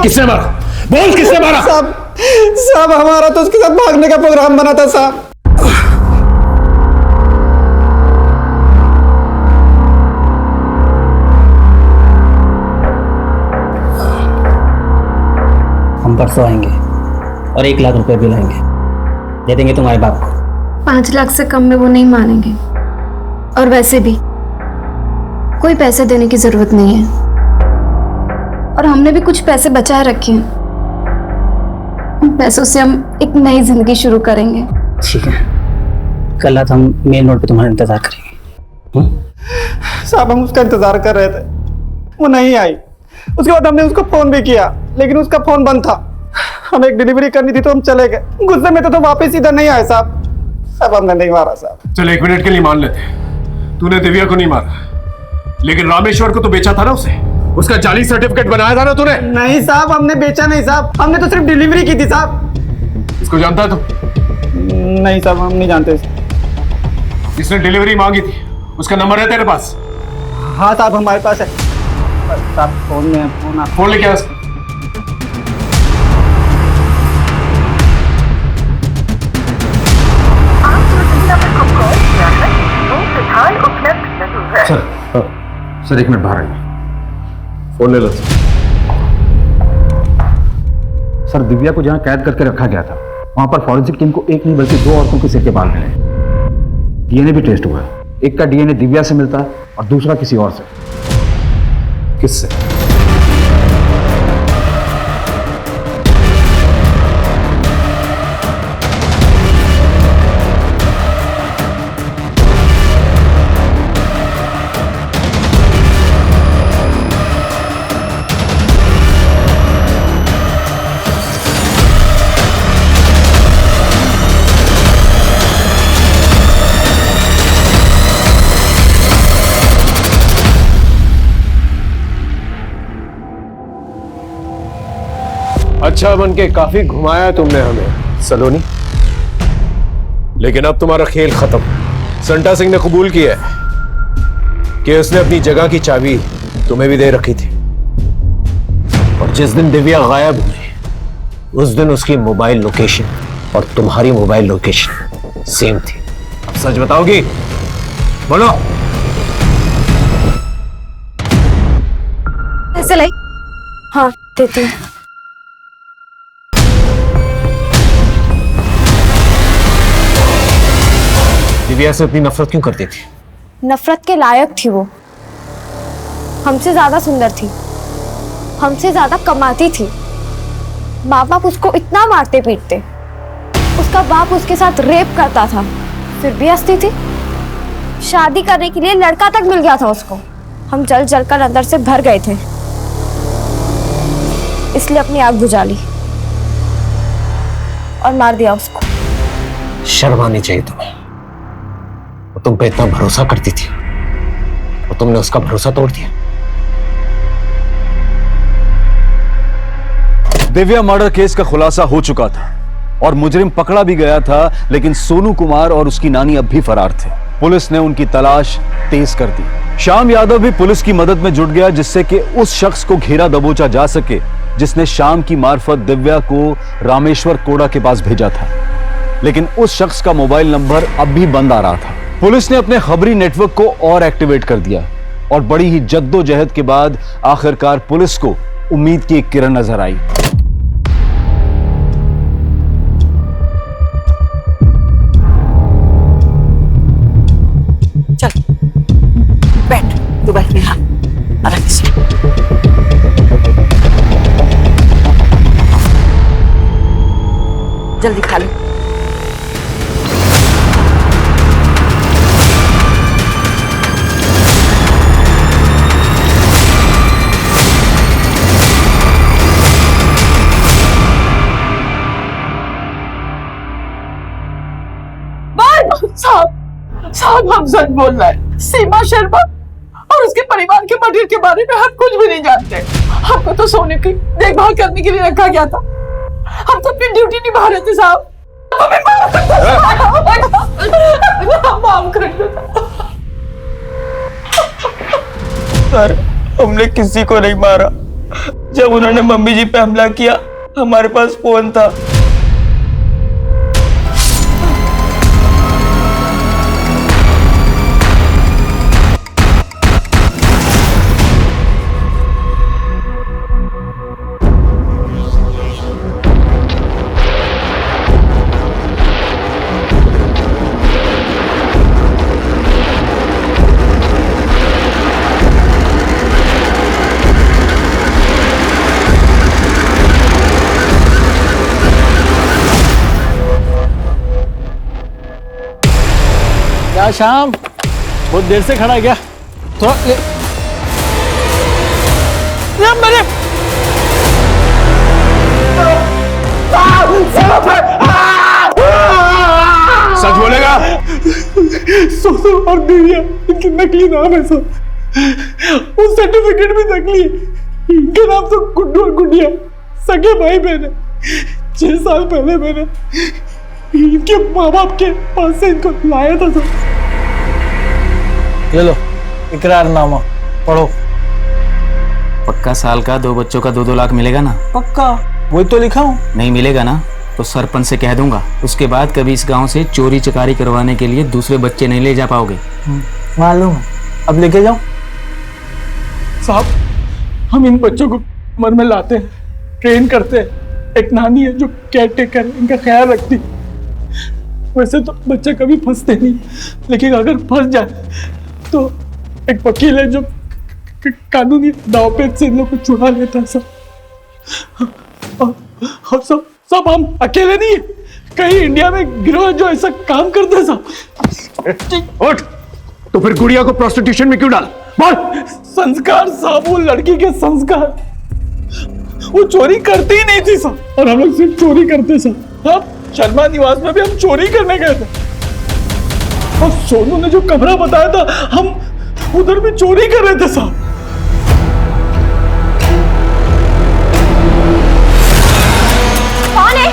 किसने मारा? बोल किसने मारा? साहब हमारा तो उसके साथ भागने का प्रोग्राम बना था साहब। हम परसों आएंगे और 1 लाख रुपए भी लाएंगे, दे देंगे तुम्हारे बाप को। 5 लाख से कम में वो नहीं मानेंगे, और वैसे भी कोई पैसे देने की जरूरत नहीं है और हमने भी कुछ पैसे बचाए रखे हैं। उन पैसों से हम एक नई जिंदगी शुरू करेंगे। ठीक है, कल रात हम मेन रोड पे तुम्हारा इंतजार करेंगे। साहब हम उसका इंतजार कर रहे थे, वो नहीं आई। उसके बाद हमने उसको फोन भी किया लेकिन उसका फोन बंद था। हमें एक डिलीवरी करनी थी तो हम चले गए। गुस्से में तो वापस इधर नहीं आए साहब। साहब हमने नहीं मारा साहब। चल 1 मिनट के लिए मान लेते, तूने दिव्या को नहीं मारा, लेकिन रामेश्वर को तो बेचा था ना उसे। उसका जाली सर्टिफिकेट बनाया था ना तूने। नहीं साहब, हमने बेचा नहीं साहब, हमने तो सिर्फ डिलीवरी की थी साहब। इसको जानता है तू? नहीं साहब, हम नहीं जानते। जिसने डिलीवरी मांगी थी उसका नंबर है तेरे पास? हाँ साहब, हमारे पास है साहब। फोन में फोन लेके आ उसको। सर 1 मिनट बाहर आइए। फोन ले लो। सर दिव्या को जहां कैद करके रखा गया था वहां पर फॉरेंसिक टीम को एक नहीं बल्कि 2 औरतों के सिर के बाल मिले। डीएनए भी टेस्ट हुआ है। एक का डीएनए दिव्या से मिलता है और दूसरा किसी और से। किससे? अच्छा बन के काफी घुमाया तुमने हमें सलोनी, लेकिन अब तुम्हारा खेल खत्म। संटा सिंह ने कबूल किया है कि उसने अपनी जगह की चाबी तुम्हें भी दे रखी थी, और जिस दिन दिव्या गायब हुई उस दिन उसकी मोबाइल लोकेशन और तुम्हारी मोबाइल लोकेशन सेम थी। अब सच बताओगी? बोलो। पैसे लाई? हाँ देती हूँ। दिव्या से इतनी नफरत क्यों करती थी? नफरत के लायक थी वो। हमसे ज्यादा सुंदर थी, हमसे ज्यादा कमाती थी। माँ बाप उसको इतना मारते पीटते, उसका बाप उसके साथ रेप करता था, फिर भी हंसती थी। शादी करने के लिए लड़का तक मिल गया था उसको। हम जल जल कर अंदर से भर गए थे, इसलिए अपनी आग बुझा ली और मार दिया उसको। शर्म आनी चाहिए तुम्हें। वो तुम पे इतना भरोसा करती थी और तुमने उसका भरोसा तोड़ दिया। दिव्या मर्डर केस का खुलासा हो चुका था और मुजरिम पकड़ा भी गया था, लेकिन सोनू कुमार और उसकी नानी अब भी फरार थे। पुलिस ने उनकी तलाश तेज कर दी। श्याम यादव भी पुलिस की मदद में जुट गया, जिससे कि उस शख्स को घेरा दबोचा जा सके जिसने श्याम की मार्फत दिव्या को रामेश्वर कोड़ा के पास भेजा था। लेकिन उस शख्स का मोबाइल नंबर अब भी बंद आ रहा था। पुलिस ने अपने खबरी नेटवर्क को और एक्टिवेट कर दिया और बड़ी ही जद्दोजहद के बाद आखिरकार पुलिस को उम्मीद की एक किरण नजर आई। चल बैठ, तू बैठ में। हाँ आराम से। जल्दी खा लो। साहब हम सच बोल रहे हैं। सीमा शर्मा और उसके परिवार के मर्डर के बारे में हम कुछ भी नहीं जानते। हमको तो सोने की देखभाल करने के लिए रखा गया था। हम तो अपनी ड्यूटी निभा रहे थे साहब। हमें माफ कर दो। सर हमने किसी को नहीं मारा। जब उन्होंने मम्मी जी पे हमला किया हमारे पास फोन था। क्या शाम, बहुत देर से खड़ा है क्या? थोड़ा मेरे सच बोलेगा? सोचो और दिव्या, इनके नकली नाम है सब। वो सर्टिफिकेट भी नकली है। इनके नाम तो गुड्डू और गुडिया सगे भाई बहन है। 6 साल पहले मैंने इनके माँ बाप के पास से इनको लाया था सब। ये लो इकरारनामा पढ़ो। पक्का साल का 2 बच्चों का 2-2 लाख मिलेगा ना? पक्का, वही तो लिखा हूँ। नहीं मिलेगा ना तो सरपंच से कह दूंगा, उसके बाद कभी इस गांव से चोरी चकारी करवाने के लिए दूसरे बच्चे नहीं ले जा पाओगे। मालूम है, अब लेके जाओ। साहब, हम इन बच्चों को उम्र में लाते हैं, ट्रेन करते हैं। एक नानी है जो केयर टेकर इनका ख्याल रखती है। वैसे तो बच्चे कभी फंसते नहीं, लेकिन अगर फंस जाए तो एक वकील है जो कानूनी दांवपेच से इन लोग को छुड़ा लेता है सब। और सब हम अकेले नहीं है, कई इंडिया में गिरोह जो ऐसा काम करते हैं सब। उठ, तो फिर गुड़िया को प्रोस्टिट्यूशन में क्यों डाला? बोल। संस्कार साहब, वो लड़की के संस्कार। वो चोरी करती ही नहीं थी सब, और हम लोग सिर्फ चोरी करते सब। अब शर्मा निवास में भी हम चोरी करने गए थे, और सोनू ने जो कमरा बताया था हम उधर भी चोरी कर रहे थे साहब। कौन है?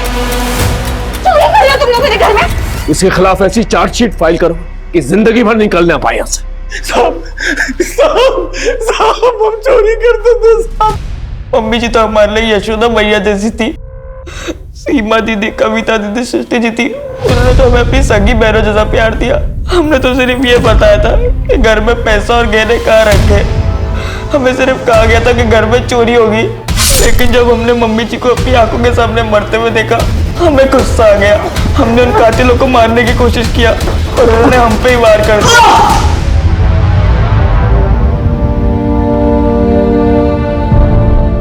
चोरी कर रहे हो तुम लोग मेरे घर में? इसके खिलाफ ऐसी चार्जशीट फाइल करो कि जिंदगी भर निकल ना पाए यहाँ से। साहब हम चोरी करते थे साहब। मम्मी जी तो हमारे लिए यशोदा मैया जैसी थी। सीमा दीदी, कविता दीदी, सृष्टि जी थी, उन्होंने तो हमें अपनी सगी बहनों जैसा प्यार दिया। हमने तो सिर्फ ये बताया था कि घर में पैसा और गहने कहाँ रखे। हमें सिर्फ कहा गया था कि घर में चोरी होगी, लेकिन जब हमने मम्मी जी को अपनी आंखों के सामने मरते हुए देखा, हमें गुस्सा आ गया। हमने उन कातिलों को मारने की कोशिश किया और उन्होंने हम पे ही वार कर दिया।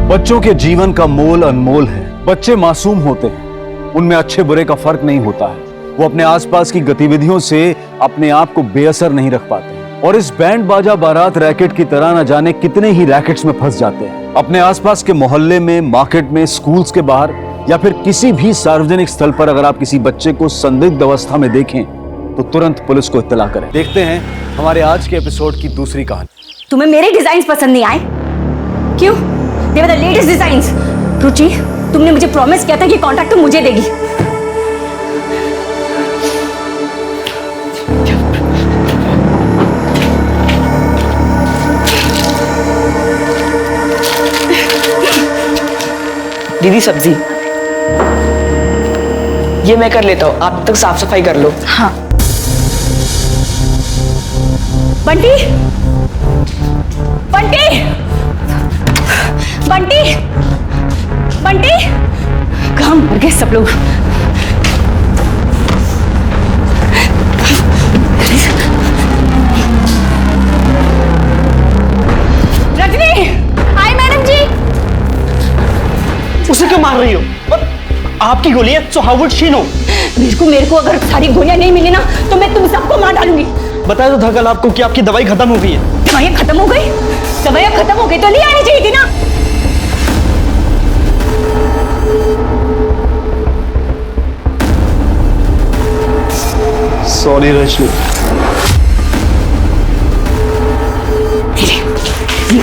बच्चों के जीवन का मोल अनमोल है। बच्चे मासूम होते हैं, उनमें अच्छे बुरे का फर्क नहीं होता है। वो अपने आसपास की गतिविधियों से अपने आप को बेअसर नहीं रख पाते, और इस बैंड बाजा बारात रैकेट की तरह न जाने कितने ही रैकेट्स में फंस जाते हैं। अपने आसपास के मोहल्ले में, मार्केट में, स्कूल्स के बाहर या फिर किसी भी सार्वजनिक स्थल पर अगर आप किसी बच्चे को संदिग्ध अवस्था में देखें तो तुरंत पुलिस को इत्तला करें। देखते हैं हमारे आज के एपिसोड की दूसरी कहानी। तुम्हें मेरे डिजाइन पसंद नहीं आए? क्यों? दे वर द लेटेस्ट डिजाइन्स। रुचि, तुमने मुझे प्रॉमिस किया था कि कॉन्ट्रैक्ट तो मुझे देगी। दीदी सब्जी ये मैं कर लेता हूँ, आप तब तक साफ सफाई कर लो। हाँ। बंटी, बंटी, बंटी, बंटी, कहाँ मर गए सब लोग? रजनी, हाय मैडम जी। उसे क्यों मार रही हो? आपकी गोली है, so how would she know? मेरे को अगर सारी गोलियां नहीं मिली ना तो मैं तुम सबको मार डालूंगी। बताया तो था कल आपको कि आपकी दवाई खत्म हो गई है। दवाइयां खत्म हो गई? दवाइयां खत्म हो गई तो ले आनी चाहिए थी ना। सॉरी रजनी।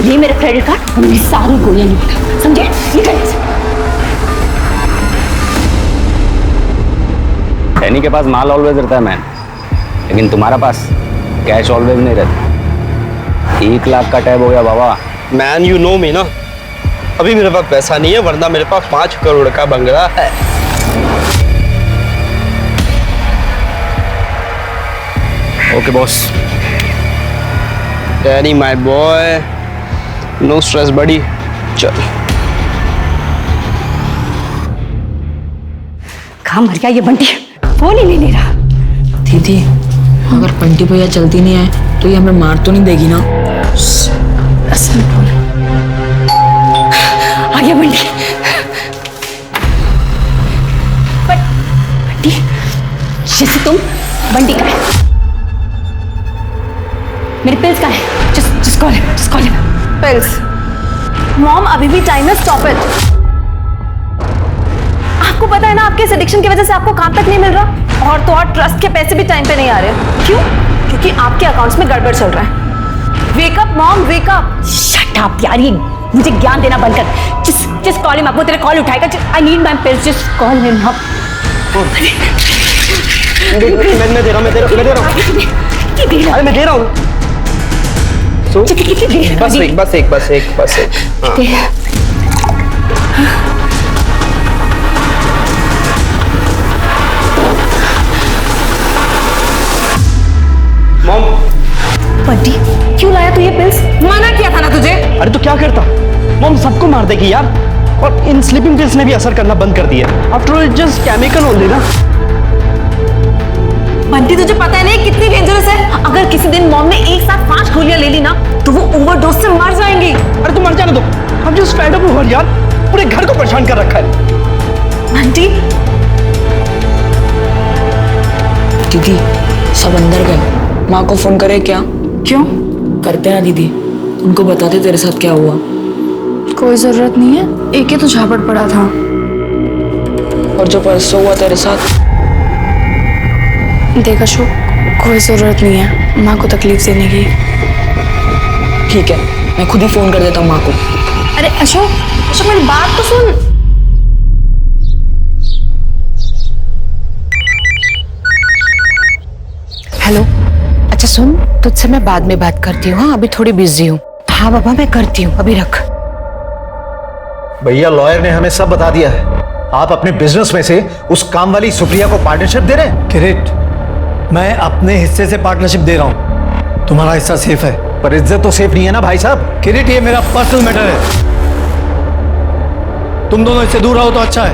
ये मेरा क्रेडिट कार्ड और मेरी सारी गोलियां नहीं उठा, समझे? निकल। डैनी के पास माल ऑलवेज रहता है मैन, लेकिन तुम्हारा पास कैश ऑलवेज नहीं रहता। 1 लाख का टैब हो गया बाबा। मैन यू नो मी ना, अभी मेरे पास पैसा नहीं है, वरना मेरे पास 5 करोड़ का बंगला है। Okay boss. Danny my boy, no stress buddy, चल। कहाँ मर गया ये बंटी? फोन ही नहीं ले रहा। दीदी, अगर बंटी भैया जल्दी नहीं आए तो ये हमें मार तो नहीं देगी ना? आ गया बंटी। बंटी, जैसे तुम बंटी का है। मेरी पिल्स कहाँ है? just call him. Pills. Mom अभी भी टाइम है, स्टॉप इट। आपको पता है ना, आपके इस एडिक्शन की वजह से आपको काम तक नहीं मिल रहा, और तो और ट्रस्ट के पैसे भी टाइम पे नहीं आ रहे। क्यों? क्योंकि आपके अकाउंट्स में गड़बड़ चल रहा है। Wake up mom, wake up. Shut up यार, ये मुझे ज्ञान देना बंद कर। जस्ट कॉल हिम अप, वो तेरे कॉल उठाएगा। I need my pills, just call him up. मैं दे रहा हूँ। अरे मैं दे रहा हूँ। बस एक। मॉम, बंटी क्यों लाया तू ये पिल्स? मना किया था ना तुझे। अरे तो क्या करता? मॉम सबको मार देगी यार। और इन स्लीपिंग पिल्स ने भी असर करना बंद कर दिया। After all just chemical only ना। बंटी तुझे पता है ना कितनी डेंजरस है? अगर किसी दिन मॉम ने एक साथ 5 गोलियां ले ली ना, तो वो ओवरडोज से मर जाएंगी। अरे तू मर जाने दो। हम जस्ट फेड अप हो यार, पूरे घर को परेशान कर रखा है। बंटी दीदी सब अंदर गए, माँ को फोन करे क्या? क्यों? करते हैं दीदी, उनको बताते तेरे साथ क्या हुआ। कोई जरूरत नहीं है, एक ही तो झापड़ पड़ा था। और जो परसों हुआ तेरे साथ? देख अशोक, कोई जरूरत नहीं है माँ को तकलीफ देने की। ठीक है, मैं खुद ही फोन कर देता हूँ माँ को। अरे अशोक मेरी बात तो सुन। हेलो, अच्छा सुन, तुझसे मैं बाद में बात करती हूँ। हाँ अभी थोड़ी बिजी हूँ। हाँ बाबा मैं करती हूँ, अभी रख। भैया लॉयर ने हमें सब बता दिया है। आप अपने बिजनेस में से उस काम वाली सुप्रिया को पार्टनरशिप दे रहे हैं। किरीट, मैं अपने हिस्से से पार्टनरशिप दे रहा हूँ, तुम्हारा हिस्सा सेफ है। पर इज्जत तो सेफ नहीं है ना भाई साहब। किरीट ये मेरा पर्सनल मैटर है, तुम दोनों इससे दूर रहो तो अच्छा है।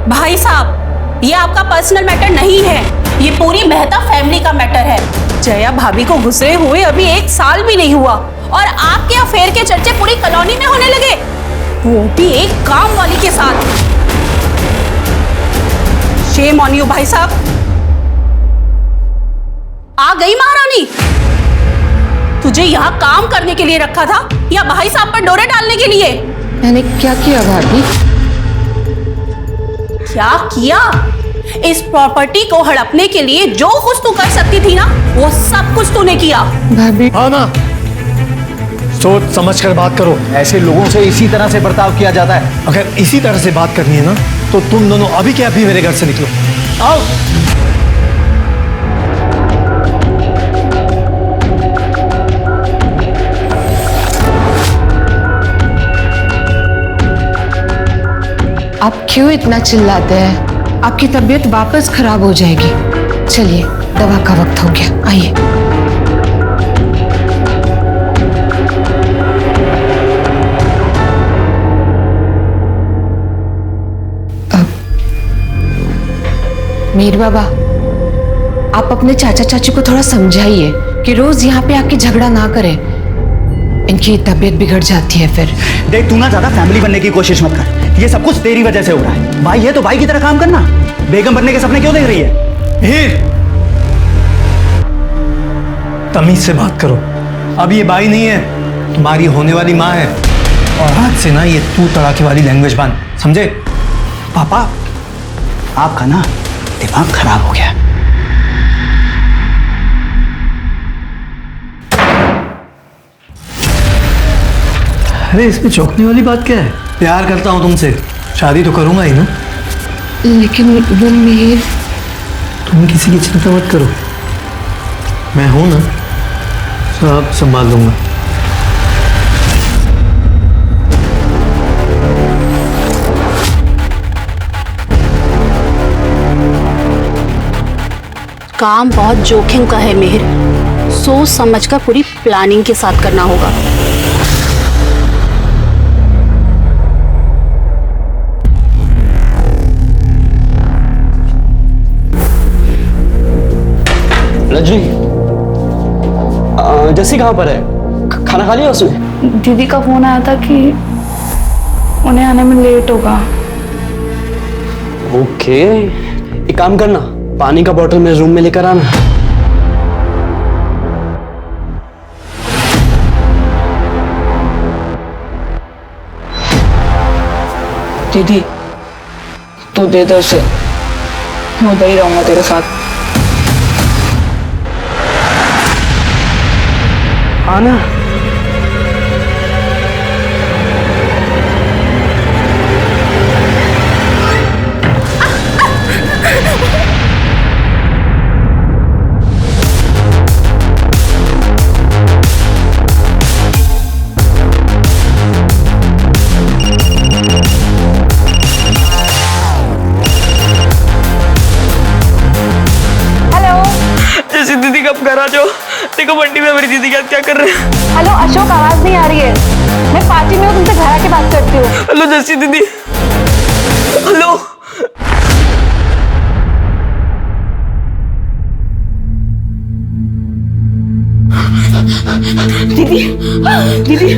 भाई साहब ये आपका पर्सनल मैटर नहीं है, ये पूरी मेहता फैमिली का मैटर है। जया भाभी को गुजरे हुए अभी 1 साल भी नहीं हुआ और आपके अफेयर के चर्चे पूरी कॉलोनी में होने लगे, वो भी एक काम वाली के साथ। शेम ऑन यू भाई साहब। आ गई महारानी, तुझे यहाँ काम करने के लिए रखा था या भाई साहब पर डोरे डालने के लिए? मैंने क्या किया भाभी? क्या किया? इस प्रॉपर्टी को हड़पने के लिए जो कुछ तू कर सकती थी ना, वो सब कुछ तूने किया। भाभी हाँ ना, सोच समझ कर बात करो। ऐसे लोगों से इसी तरह से बर्ताव किया जाता है। अगर इसी तरह से बात करनी है ना, तो तुम दोनों अभी के अभी मेरे घर से निकलो। आओ। आप क्यों इतना चिल्लाते हैं? आपकी तबीयत वापस खराब हो जाएगी। चलिए, दवा का वक्त हो गया, आइए। मीर बाबा, आप अपने चाचा चाची को थोड़ा समझाइए कि रोज यहाँ पे आके झगड़ा ना करें, इनकी तबीयत बिगड़ जाती है फिर। देख तू ना ज्यादा फैमिली बनने की कोशिश मत कर, ये सब कुछ तेरी वजह से हो रहा है। भाई है तो भाई की तरह काम करना। बेगम बनने के सपने क्यों देख रही है? हीर, तमीज से बात करो। अब ये भाई नहीं है, तुम्हारी होने वाली माँ है। और आज से ना ये तू तड़ाके वाली लैंग्वेज बांध, समझे? पापा आपका ना दिमाग खराब हो गया। अरे इसमें चौंकने वाली बात क्या है? प्यार करता हूं तुमसे, शादी तो करूंगा ही ना। लेकिन वो मीर, तुम किसी की चिंता मत करो, मैं हूं ना, सब संभाल लूंगा। काम बहुत जोखिम का है मेहर, सोच समझकर पूरी प्लानिंग के साथ करना होगा। रजनी, जैसी कहाँ पर है? खाना खा लिया उसने? दीदी का फोन आया था कि उन्हें आने में लेट होगा। ओके, एक काम करना, पानी का बोतल मेरे रूम में लेकर आना। दीदी तू दे दो उसे, मैं उधर ही रहूंगा तेरे साथ। आना दीदी कब घर आ जाओ। देखो बंटी में मेरी दीदी क्या कर रहे हैं। हेलो अशोक, आवाज नहीं आ रही है। मैं पार्टी में हूँ, तुमसे घर आके बात करती हूँ। हेलो जैसी दीदी, हेलो। दीदी दीदी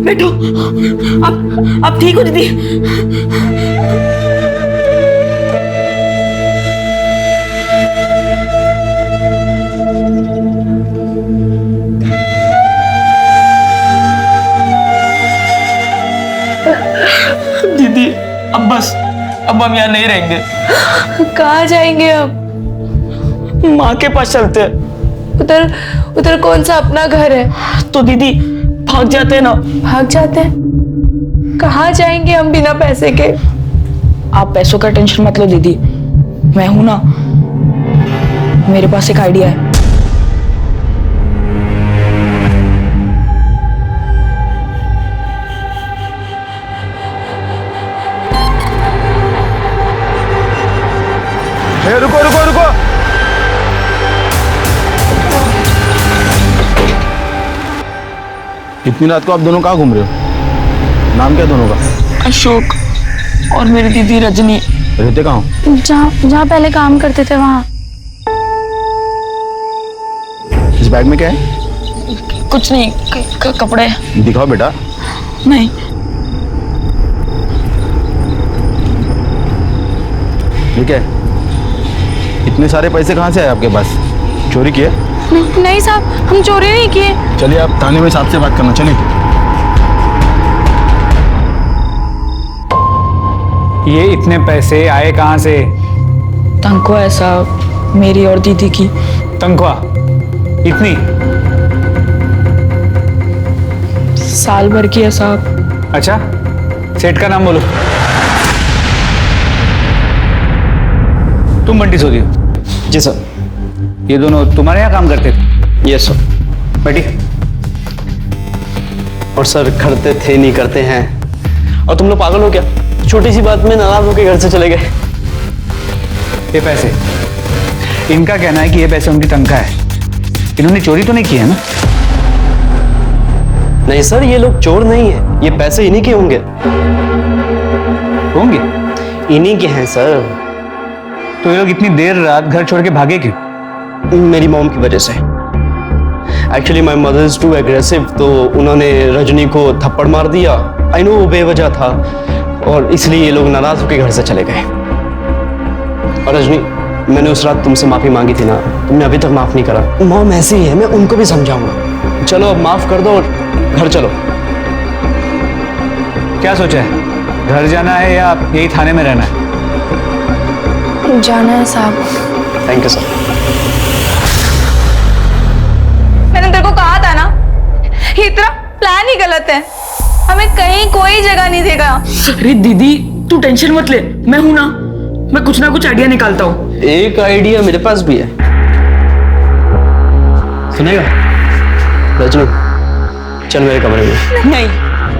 बैठो, आप ठीक हो दीदी? दीदी अब बस, अब हम यहाँ नहीं रहेंगे। कहाँ जाएंगे अब? माँ के पास चलते हैं। उधर उधर कौन सा अपना घर है? तो दीदी भाग जाते हैं ना। भाग जाते हैं? कहाँ जाएंगे हम बिना पैसे के? आप पैसों का टेंशन मत लो दीदी, मैं हूं ना, मेरे पास एक आइडिया है। रुको रुको रुको, इतनी रात को आप दोनों कहाँ घूम रहे हो? नाम क्या दोनों का? अशोक और मेरी दीदी रजनी। रहते कहाँ हो? जहाँ पहले काम करते थे वहाँ। इस बैग में क्या है? कुछ नहीं, कपड़े। दिखाओ बेटा। नहीं। ठीक है, इतने सारे पैसे कहाँ से आए आपके पास? चोरी किए? नहीं साहब, हम चोरी नहीं किए। चलिए आप थाने में साहब से बात करना, चलिए। ये इतने पैसे आए कहाँ से? तनख्वाह है साहब, मेरी और दीदी की। तनख्वाह इतनी? साल भर की है साहब। अच्छा, सेठ का नाम बोलो। तुम बंटी सोदी हो? जी सर। ये दोनों तुम्हारे यहाँ काम करते थे? Yes sir. बैठी। और सर करते थे नहीं करते हैं। और तुम लोग पागल हो क्या? छोटी सी बात में नाराज होकर घर से चले गए। ये पैसे, इनका कहना है कि ये पैसे उनकी तनख्वाह है। इन्होंने चोरी तो नहीं की है ना? नहीं सर, ये लोग चोर नहीं है, ये पैसे इन्हीं के होंगे। होंगे? इन्हीं के हैं सर। तो ये लोग इतनी देर रात घर छोड़ के भागे क्यों? मेरी मॉम की वजह से। Actually my mother is too aggressive, तो उन्होंने रजनी को थप्पड़ मार दिया। आई नो वो बेवजह था, और इसलिए ये लोग नाराज होकर घर से चले गए। और रजनी, मैंने उस रात तुमसे माफी मांगी थी ना, तुमने अभी तक माफ नहीं करा। मॉम ऐसी ही है, मैं उनको भी समझाऊंगा। चलो अब माफ कर दो और घर चलो। क्या सोचा है, घर जाना है या यही थाने में रहना है? जाना है साहब। Thank you sir. मैंने तेरे को कहा था ना, ये तेरा प्लान ही गलत है। हमें कहीं कोई जगह नहीं देगा। अरे दीदी तू टेंशन मत ले, मैं हूं ना, मैं कुछ ना कुछ आइडिया निकालता हूँ। एक आइडिया मेरे पास भी है, सुनेगा? रजनी चल मेरे कमरे में। नहीं,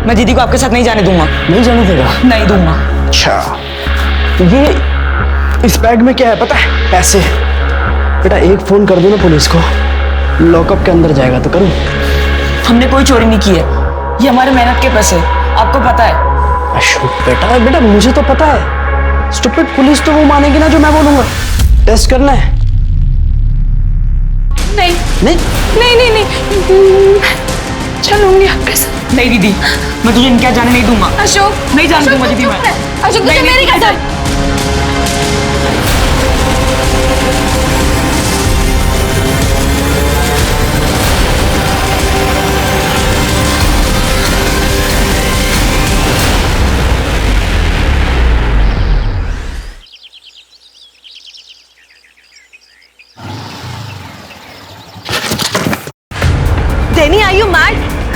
मैं दीदी को आपके साथ नहीं जाने दूंगा। नहीं जाने देगा? नहीं दूंगा। अच्छा, ये इस बैग में क्या है पता है? पैसे। बेटा एक फोन कर दो ना पुलिस को, लॉकअप के अंदर जाएगा तो करूं? हमने कोई चोरी नहीं की है, ये हमारे मेहनत के पैसे, आपको पता है। अशोक बेटा, बेटा मुझे तो पता है। स्टूपिड पुलिस तो वो मानेगी ना जो मैं बोलूंगा। टेस्ट करना है? नहीं नहीं नहीं नहीं नहीं, चलूंगी आपके साथ। नहीं दीदी, मैं तुझे इनके जाने नहीं दूंगा। अशोक नहीं जाने दूंगा दीदी मैं। अशोक तुझे मेरी कसम।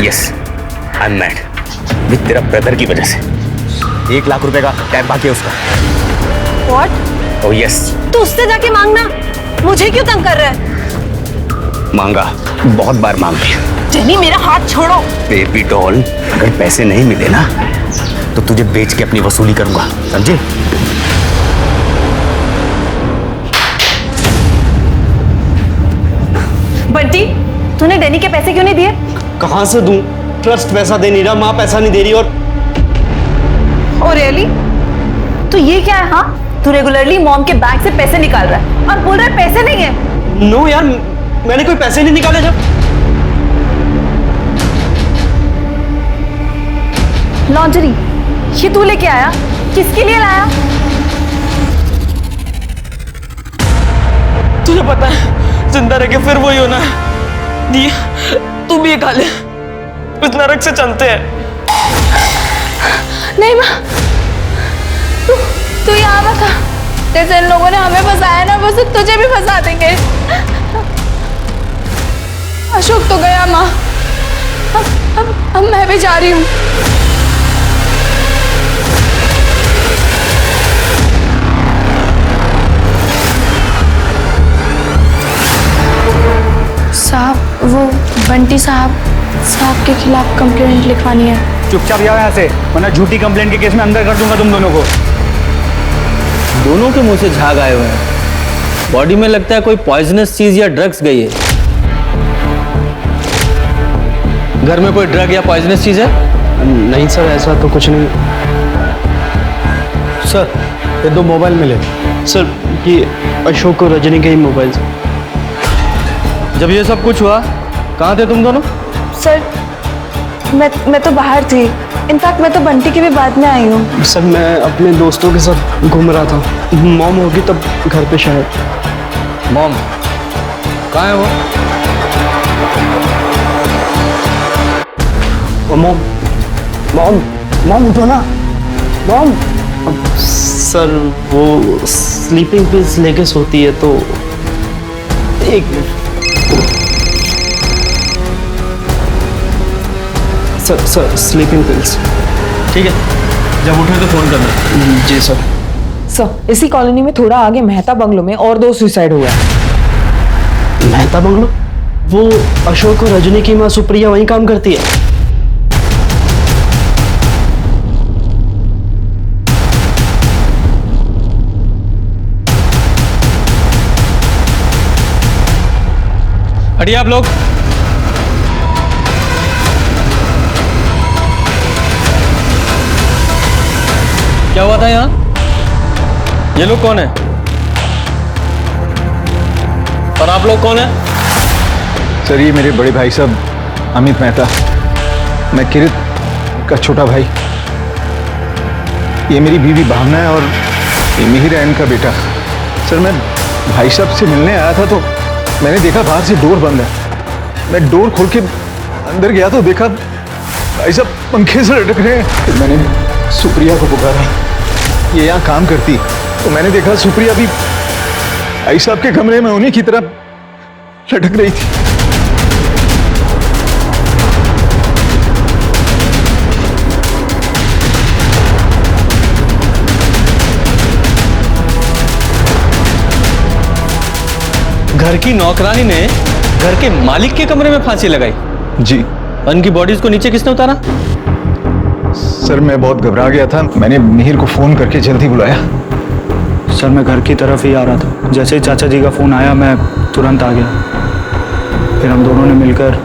Yes, I am mad with तेरा ब्रदर की वजह से। 1 लाख रुपए का टैब बाकी है उसका। व्हाट? Oh yes. तो उससे जाके मांगना, मुझे क्यों तंग कर रहा है? मांगा, बहुत बार मांग लिया। जेनी मेरा हाथ छोड़ो। बेबी डॉल, अगर पैसे नहीं मिले ना तो तुझे बेच के अपनी वसूली करूंगा, समझे? बंटी, तूने डैनी के पैसे क्यों नहीं दिए? कहां से दूं? ट्रस्ट पैसा दे नहीं रहा, माँ पैसा नहीं दे रही। और रियली? तो ये क्या है? हाँ, तू रेगुलरली मॉम के बैंक से पैसे निकाल रहा है और बोल रहा है पैसे नहीं है। नो यार, मैंने कोई पैसे नहीं निकाले। जब लॉन्ड्री ये तू लेके आया? किसके लिए लाया? तुझे पता है जिंदा रह के फिर वही होना है। दी तू भी ये खा ले, इस नरक से चलते हैं। नहीं माँ, तू यहाँ मत आ। जैसे इन लोगों ने हमें फंसाया ना, बस तुझे भी फंसा देंगे। अशोक तो गया माँ, अब मैं भी जा रही हूँ। साहब, वो बंटी साहब के खिलाफ कंप्लेंट लिखवानी है। चुपचाप जाओ यहाँ से, वरना झूठी कंप्लेंट के केस में अंदर कर दूंगा तुम दोनों को। दोनों के मुंह से झाग आए हुए हैं। बॉडी में लगता है कोई पॉइजनस चीज या ड्रग्स गई है। घर में कोई ड्रग या पॉइजनस चीज है? नहीं सर, ऐसा तो कुछ नहीं। सर ये 2 मोबाइल मिले। सर ये अशोक और रजनी के ही मोबाइल। जब ये सब कुछ हुआ कहाँ थे तुम दोनों? सर मैं तो बाहर थी। इनफैक्ट मैं तो बंटी के भी बाद में आई हूँ। सर मैं अपने दोस्तों के साथ घूम रहा था। मॉम होगी तब घर पे शायद। मॉम कहाँ है वो? मॉम उठो ना। मॉम। सर वो स्लीपिंग पिल्स लेके सोती है तो एक मिनट। Sir sleeping pills. ठीक है, जब उठे तो फोन करना। जी सर। सर इसी कॉलोनी में थोड़ा आगे मेहता बंगलो में और 2 सुसाइड हुआ है। मेहता बंगलो? वो अशोक और रजनी की माँ सुप्रिया वहीं काम करती है। हटिए आप लोग। क्या हुआ था यहाँ? ये लोग कौन है? और आप लोग कौन है? सर ये मेरे बड़े भाई साहब अमित मेहता, मैं किरित का छोटा भाई। ये मेरी बीवी भावना है और ये मिहिर है इनका बेटा। सर मैं भाई साहब से मिलने आया था तो मैंने देखा बाहर से डोर बंद है। मैं डोर खोल के अंदर गया तो देखा भाई साहब पंखे से लटक रहे हैं। फिर मैंने सुप्रिया को पुकारा, ये यहाँ काम करती, तो मैंने देखा सुप्रिया भी भाई साहब के कमरे में उन्हीं की तरह लटक रही थी। घर की नौकरानी ने घर के मालिक के कमरे में फांसी लगाई? जी। उनकी बॉडीज को नीचे किसने उतारा? सर मैं बहुत घबरा गया था, मैंने मिहिर को फोन करके जल्दी बुलाया। सर मैं घर की तरफ ही आ रहा था, जैसे ही चाचा जी का फोन आया मैं तुरंत आ गया। फिर हम दोनों ने मिलकर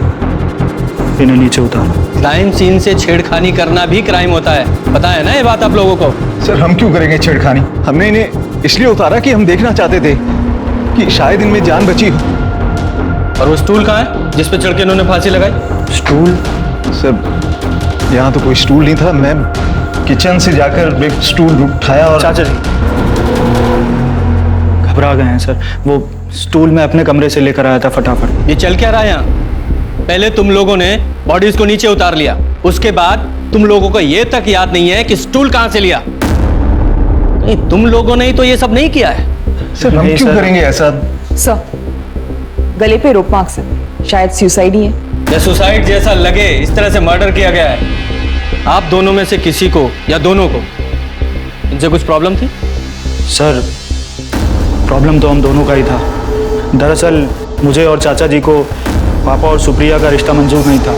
इन्हें नीचे उतारा। क्राइम सीन से छेड़खानी करना भी क्राइम होता है, पता है ना ये बात आप लोगों को? सर हम क्यों करेंगे छेड़खानी? हमने इन्हें इसलिए उतारा कि हम देखना चाहते थे कि शायद इनमें जान बची हो। और वो स्टूल कहाँ है जिस पे चढ़ के इन्होंने फांसी लगाई? स्टूल? सर यहाँ तो कोई स्टूल नहीं था, मैं किचन से जाकर एक स्टूल उठाया और चाचा जी घबरा गए हैं सर, वो स्टूल मैं अपने कमरे से लेकर आया था फटाफट। ये चल क्या रहा है यहाँ? पहले तुम लोगों ने बॉडीज को नीचे उतार लिया, उसके बाद तुम लोगों को ये तक याद नहीं है कि स्टूल कहाँ से लिया। नहीं तुम लोगों ने ही तो ये सब नहीं किया है। सर हम क्यों करेंगे ऐसा? सर गले पे रोप मार्क्स है, शायद सुसाइड ही है। या सुसाइड जैसा लगे, इस तरह से मर्डर किया गया है। आप दोनों में से किसी को या दोनों को इनसे कुछ प्रॉब्लम थी? सर प्रॉब्लम तो हम दोनों का ही था। दरअसल मुझे और चाचा जी को पापा और सुप्रिया का रिश्ता मंजूर नहीं था।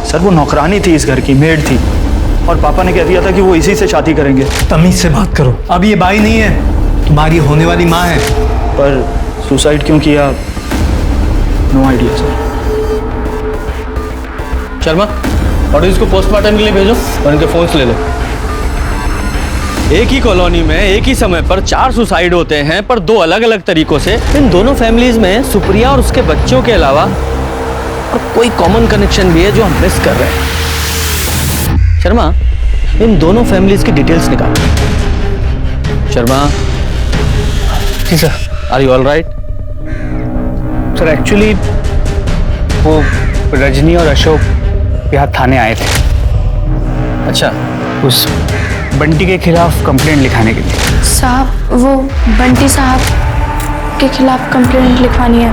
सर वो नौकरानी थी, इस घर की मेड थी, और पापा ने कह दिया था कि वो इसी से शादी करेंगे। तमीज से बात करो, अब ये बाई नहीं है, तुम्हारी होने वाली माँ है। पर सुसाइड क्यों किया, नो आइडिया सर। शर्मा, और इसको पोस्टमार्टम के लिए भेजो और इनके फोन्स ले लो। एक ही कॉलोनी में एक ही समय पर 4 सुसाइड होते हैं, पर 2 अलग अलग तरीकों से। इन दोनों फैमिलीज में सुप्रिया और उसके बच्चों के अलावा और कोई कॉमन कनेक्शन भी है जो हम मिस कर रहे हैं। शर्मा, इन दोनों फैमिलीज की डिटेल्स निकालो। शर्मा। जी sir. Are you all right? Sir actually वो रजनी और अशोक यहाँ थाने आए थे। अच्छा। उस बंटी के खिलाफ कंप्लेंट लिखाने के लिए। साहब, वो बंटी साहब के खिलाफ कंप्लेंट लिखवानी है।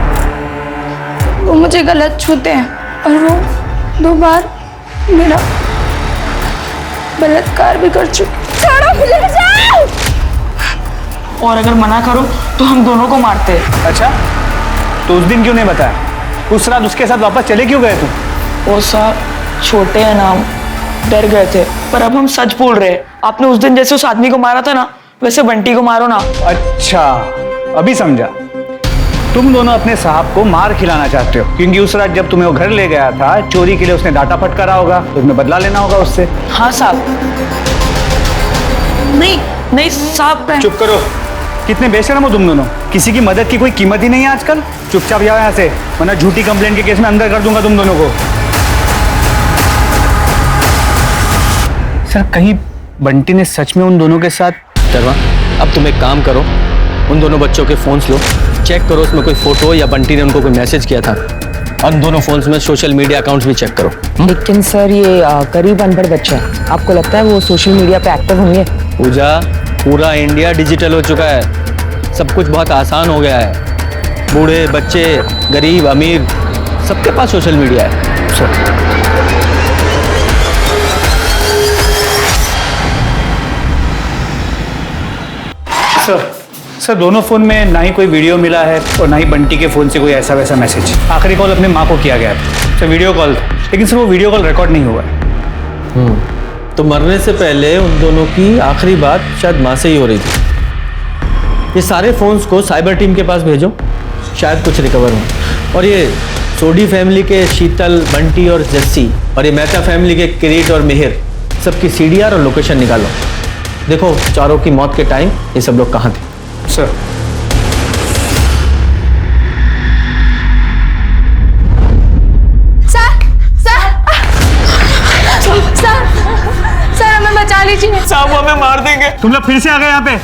वो मुझे गलत छूते हैं और वो 2 बार मेरा बलात्कार भी कर चुके। छोड़ो मुझे। और अगर मना करो तो हम दोनों को मारते हैं। अच्छा, तो उस दिन क्यों नहीं बताया? उस रात उसके साथ वापस चले क्यों गए तुम? वो साहब छोटे हैं ना, डर गए थे। पर अब हम सच बोल रहे हैं। आपने उस दिन जैसे उस आदमी को मारा था ना, वैसे बंटी को मारो ना। अच्छा, अभी समझा। तुम दोनों अपने साहब को मार खिलाना चाहते हो, क्योंकि उस रात जब तुम्हें वो घर ले गया था चोरी के लिए, उसने डांटा फटकारा होगा, तो तुम्हें बदला लेना होगा उससे। हाँ साहब। नहीं साहब। चुप करो। कितने बेशर्म हो तुम दोनों। किसी की मदद की कोई कीमत ही नहीं है आजकल। चुपचाप जाओ यहाँ से, वरना झूठी कंप्लेंट के केस में अंदर कर दूंगा तुम दोनों को। सर, कहीं बंटी ने सच में उन दोनों के साथ? शर्मा, अब तुम एक काम करो, उन दोनों बच्चों के फोन्स लो, चेक करो उसमें कोई फोटो या बंटी ने उनको कोई मैसेज किया था। और उन दोनों फोन्स में सोशल मीडिया अकाउंट्स भी चेक करो। लेकिन सर ये करीब अनपढ़ बच्चा है, आपको लगता है वो सोशल मीडिया पे एक्टिव होंगे? पूजा, पूरा इंडिया डिजिटल हो चुका है, सब कुछ बहुत आसान हो गया है। बूढ़े, बच्चे, गरीब, अमीर, सबके पास सोशल मीडिया है। सर दोनों फोन में ना ही कोई वीडियो मिला है और ना ही बंटी के फोन से कोई ऐसा वैसा मैसेज। आखिरी कॉल अपने माँ को किया गया था। सर वीडियो कॉल, लेकिन सर वो वीडियो कॉल रिकॉर्ड नहीं हुआ है। तो मरने से पहले उन दोनों की आखिरी बात शायद माँ से ही हो रही थी। ये सारे फोन्स को साइबर टीम के पास भेजो, शायद कुछ रिकवर हो। और ये सोडी फैमिली के शीतल, बंटी और जस्सी, और ये मेहता फैमिली के किरीट और मिहिर, सबकी CDR और लोकेशन निकालो। देखो चारों की मौत के टाइम ये सब लोग कहाँ थे। सर हमें बचा लीजिए। साहब वो हमें मार देंगे। तुम लोग फिर से आ गए यहाँ पे,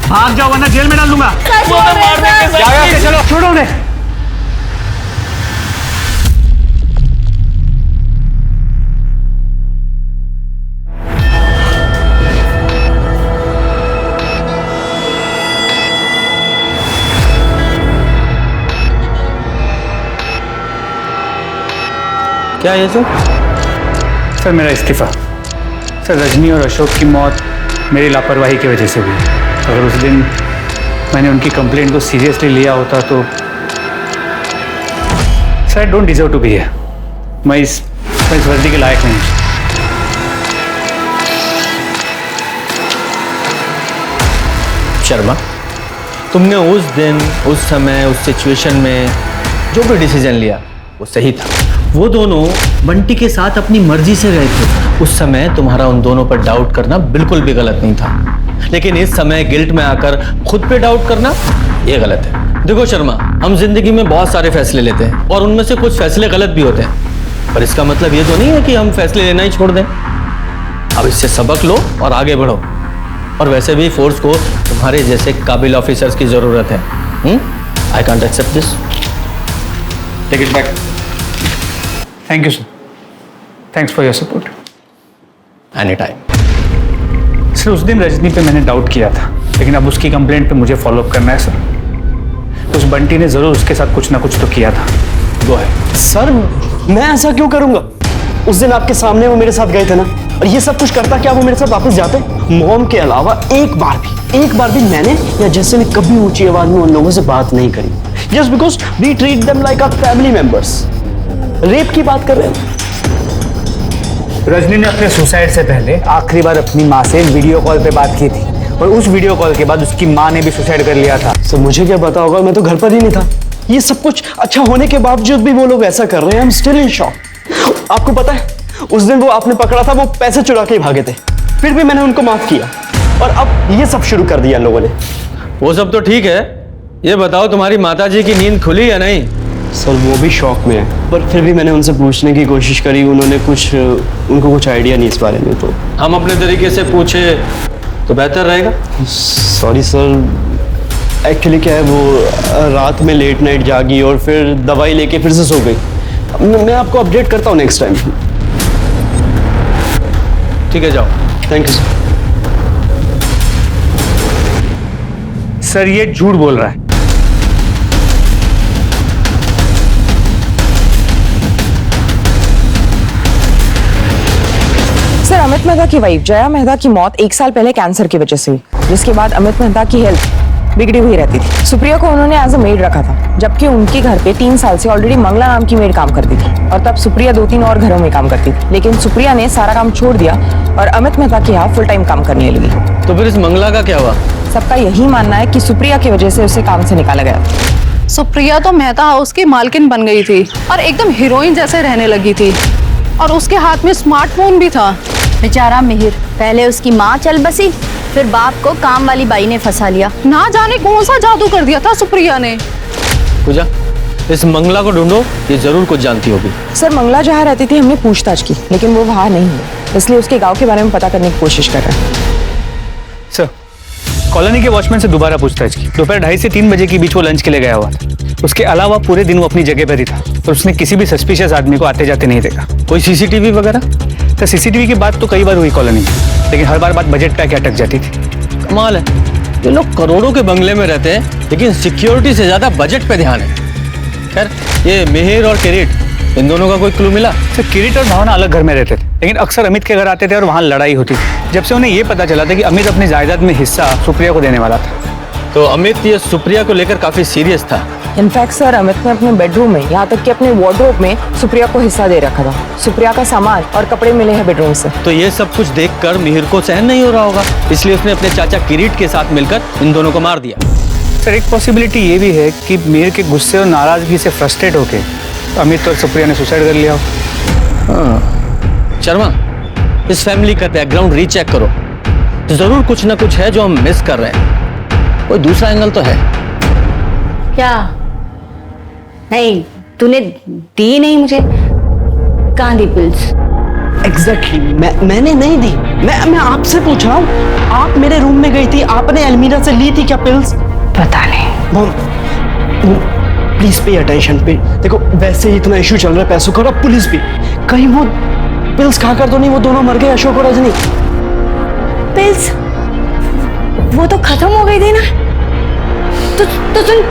भाग जाओ वरना जेल में डाल दूंगा। वो हमें मार देंगे। जाओ यहाँ से, चलो छोड़ो उन्हें। क्या ये सर मेरा इस्तीफा। सर रजनी और अशोक की मौत मेरी लापरवाही की वजह से हुई। अगर उस दिन मैंने उनकी कंप्लेंट को सीरियसली लिया होता तो sir I don't deserve to be here. मैं इस वर्दी के लायक नहीं। शर्मा, तुमने उस दिन, उस समय, उस सिचुएशन में जो भी डिसीजन लिया वो सही था। वो दोनों बंटी के साथ अपनी मर्जी से गए थे। उस समय तुम्हारा उन दोनों पर डाउट करना बिल्कुल भी गलत नहीं था, लेकिन इस समय गिल्ट में आकर खुद पे डाउट करना ये गलत है। देखो शर्मा, हम जिंदगी में बहुत सारे फैसले लेते हैं और उनमें से कुछ फैसले गलत भी होते हैं, पर इसका मतलब ये तो नहीं है कि हम फैसले लेना ही छोड़ दें। अब इससे सबक लो और आगे बढ़ो। और वैसे भी फोर्स को तुम्हारे जैसे काबिल ऑफिसर्स की जरूरत है। I can't accept this. Take it back. Thank you sir. Thanks for your support. Any time. Sir उस दिन रजनी पे मैंने डाउट किया था, लेकिन अब उसकी कंप्लेंट पे मुझे फॉलोअप करना है सर। उस बंटी ने जरूर उसके साथ कुछ ना कुछ तो किया था। Go ahead. सर मैं ऐसा क्यों करूंगा? उस दिन आपके सामने वो मेरे साथ गए थे ना, और ये सब कुछ करता क्या वो मेरे साथ वापस जाते? मॉम के अलावा एक बार भी मैंने या जैसे ने कभी ऊंची आवाज में उन लोगों से बात नहीं करी, just because we treat them like our family members. Rape की बात कर रहे हैं। रजनी ने अपने सुसाइड से पहले आखिरी बार अपनी माँ से वीडियो कॉल पे बात की थी, और उस वीडियो कॉल के बाद उसकी माँ ने भी सुसाइड कर लिया था। तो मुझे क्या पता होगा, मैं तो घर पर ही नहीं था। ये सब कुछ अच्छा होने के बावजूद भी वो लोग ऐसा कर रहे हैं। I am still in shock. आपको पता है उस दिन वो आपने पकड़ा था, वो पैसे चुरा के ही भागे थे, फिर भी मैंने उनको माफ किया, और अब ये सब शुरू कर दिया इन लोगों ने। वो सब तो ठीक है, ये बताओ तुम्हारी माताजी की नींद खुली या नहीं? सर वो भी शौक में है, पर फिर भी मैंने उनसे पूछने की कोशिश करी, उनको कुछ आइडिया नहीं इस बारे में। तो हम अपने तरीके से पूछे तो बेहतर रहेगा। सॉरी सर, एक्चुअली क्या है, वो रात में लेट नाइट जागी और फिर दवाई लेके फिर से सो गई। मैं आपको अपडेट करता हूँ नेक्स्ट टाइम। ठीक है, जाओ। Thank you sir. ये झूठ बोल रहा है। सर, अमित मेहता की वाइफ जया मेहता की मौत 1 साल पहले कैंसर की वजह से हुई, जिसके बाद अमित मेहता की हेल्थ बिगड़ी हुई रहती थी। सुप्रिया को उन्होंने एज अ मेड रखा था, जबकि उनके घर पे 3 साल से ऑलरेडी मंगला नाम की मेड काम करती थी, और तब सुप्रिया 2-3 और घरों में काम करती थी। लेकिन सुप्रिया ने सारा काम छोड़ दिया और अमित मेहता के यहाँ फुल टाइम काम करने लगी। तो फिर इस मंगला का क्या हुआ? सबका यही मानना है कि सुप्रिया की वजह से उसे काम से निकाला गया। सुप्रिया तो मेहता हाउस की मालकिन बन गई थी और एकदम हीरोइन जैसे रहने लगी थी, और उसके हाथ में स्मार्टफोन भी था। बेचारा मिहिर, पहले उसकी माँ चल बसी, फिर बाप को काम वाली बाई ने फंसा लिया। ना जाने कौन सा जादू कर दिया था सुप्रिया ने। पूजा, इस मंगला को ढूंढो, ये जरूर कुछ जानती होगी। सर, मंगला जहाँ रहती थी हमने पूछताछ की, लेकिन वो वहाँ नहीं है, इसलिए उसके गाँव के बारे में पता करने की कोशिश कर रहे हैं। सर, कॉलोनी के वॉचमैन से दोबारा पूछताछ की। दोपहर 2:30 से 3 बजे के बीच वो लंच के लिए गया हुआ था। उसके अलावा पूरे दिन वो अपनी जगह पर ही था, और उसने किसी भी सस्पिशियस आदमी को आते जाते नहीं देखा। कोई सीसीटीवी वगैरह? तो सीसीटीवी की बात तो कई बार हुई कॉलोनी में, लेकिन हर बार बात बजट पे आके अटक जाती थी। कमाल है, ये लोग करोड़ों के बंगले में रहते हैं, लेकिन सिक्योरिटी से ज्यादा बजट पे ध्यान है। खैर, ये मिहिर और किरीट, इन दोनों का कोई क्लू मिला? सर, किरीट और भावना अलग घर में रहते थे, लेकिन अक्सर अमित के घर आते थे और वहाँ लड़ाई होती थी। जब से उन्हें ये पता चला था कि अमित अपनी जायदाद में हिस्सा सुप्रिया को देने वाला था। तो अमित ये सुप्रिया को लेकर काफी सीरियस था। इनफैक्ट सर, अमित ने अपने बेडरूम में, यहाँ तक कि अपने वार्डरोब में सुप्रिया को हिस्सा दे रखा था। सुप्रिया का सामान और कपड़े मिले हैं बेडरूम से। तो ये सब कुछ देखकर मिहिर को सहन नहीं हो रहा होगा, इसलिए उसने अपने चाचा किरीट के साथ मिलकर इन दोनों को मार दिया। सर, एक पॉसिबिलिटी ये भी है कि मिहिर के गुस्से और नाराजगी से फ्रस्ट्रेट होके अमित और सुप्रिया ने सुसाइड कर लिया हो। शर्मा, इस फैमिली का बैकग्राउंड रीचेक करो, जरूर कुछ ना कुछ है जो हम मिस कर रहे हैं। कोई दूसरा एंगल तो है। क्या? नहीं, तूने दी नहीं मुझे। कहाँ दी पिल्स? एग्जैक्टली, मैंने नहीं दी। मैं आपसे पूछ रहा हूँ। आप मेरे रूम में गई थी, आपने अलमीरा से ली थी क्या पिल्स? पता नहीं। प्लीज पे अटेंशन पे। देखो, वैसे ही इतना इशू चल रहा है पैसों का, और पुलिस भी, कहीं वो पिल्स खाकर तो नहीं वो दोनों मर गए, अशोक और रजनी? पिल्स वो तो खत्म हो गई थी ना। तो सुन,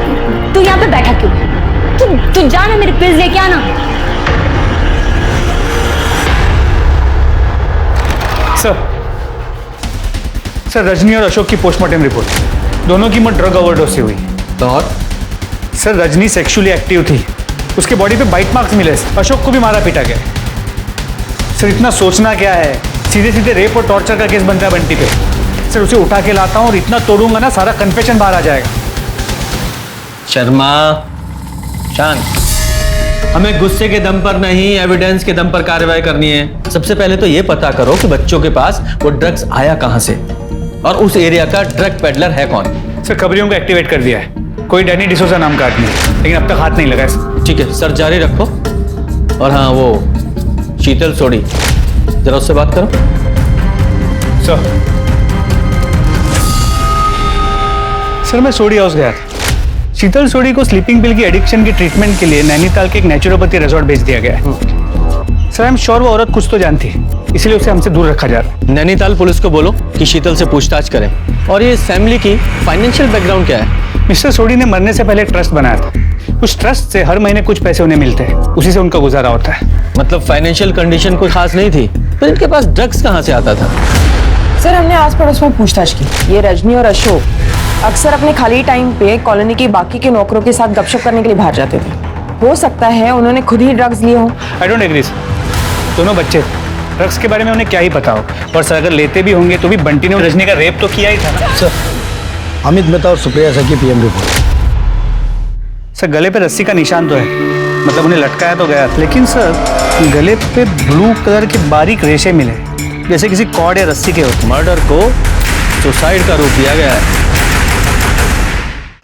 तू यहाँ पे बैठा क्यों? तू जा ना, मेरे पिल्स लेके आना। सर, रजनी और अशोक की पोस्टमार्टम रिपोर्ट, दोनों की मौत ड्रग ओवरडोज से हुई। और सर, रजनी सेक्सुअली एक्टिव थी, उसके बॉडी पे बाइट मार्क्स मिले। अशोक को भी मारा पीटा गया। सर, इतना सोचना क्या है, सीधे सीधे रेप और टॉर्चर का केस बनता है बंटी पे। सर, उसे उठा के लाता हूँ और इतना तोड़ूंगा ना, सारा कन्फेशन बाहर आ जाएगा। शर्मा, शांत। हमें गुस्से के दम पर नहीं, एविडेंस के दम पर कार्रवाई करनी है। सबसे पहले तो ये पता करो कि बच्चों के पास वो ड्रग्स आया कहां से, और उस एरिया का ड्रग पेडलर है कौन। सर, खबरियों को एक्टिवेट कर दिया है, कोई डैनी डिसोजा नाम का आदमी है, लेकिन अब तक हाथ नहीं लगा है। ठीक है सर, जारी रखो। और हाँ, वो शीतल सोडी, जरा उससे बात करो। सर, मैं सोडी हाउस गया था। शीतल सोडी को स्लीपिंग पिल की एडिक्शन की ट्रीटमेंट के लिए नैनीताल के एक नेचुरोपैथी रिजॉर्ट भेज दिया गया है। सर, आई एम श्योर वो औरत कुछ तो जानती है, इसलिए उसे हमसे दूर रखा जा रहा है। नैनीताल पुलिस को बोलो कि शीतल से पूछताछ करें। और ये इस फैमिली की फाइनेंशियल बैकग्राउंड क्या है? मिस्टर सोडी ने मरने से पहले ट्रस्ट बनाया था, उस ट्रस्ट से हर महीने कुछ पैसे उन्हें मिलते हैं, उसी से उनका गुजारा होता है। मतलब फाइनेंशियल कंडीशन कोई खास नहीं थी, तो इनके पास ड्रग्स कहाँ से आता था? सर हमने आस पड़ोस में पूछताछ की। ये रजनी और अशोक अक्सर अपने खाली टाइम पे कॉलोनी के बाकी के नौकरों के साथ गपशप करने के लिए बाहर जाते थे। हो सकता है उन्होंने खुद ही ड्रग्स लिए हो। I don't agree sir. दोनों बच्चे ड्रग्स के बारे में उन्हें क्या ही पता हो, और सर अगर लेते भी होंगे तो भी बंटी ने रजनी का रेप तो किया ही था ना। सर अमित मेहता और सुप्रिया सर की पीएम रिपोर्ट। सर गले पे रस्सी का निशान तो है, मतलब उन्हें लटकाया तो गया, लेकिन सर गले पे ब्लू कलर के बारीक रेशे मिले, जैसे किसी कॉर्ड या रस्सी के होते। मर्डर को सुसाइड का रूप दिया गया है।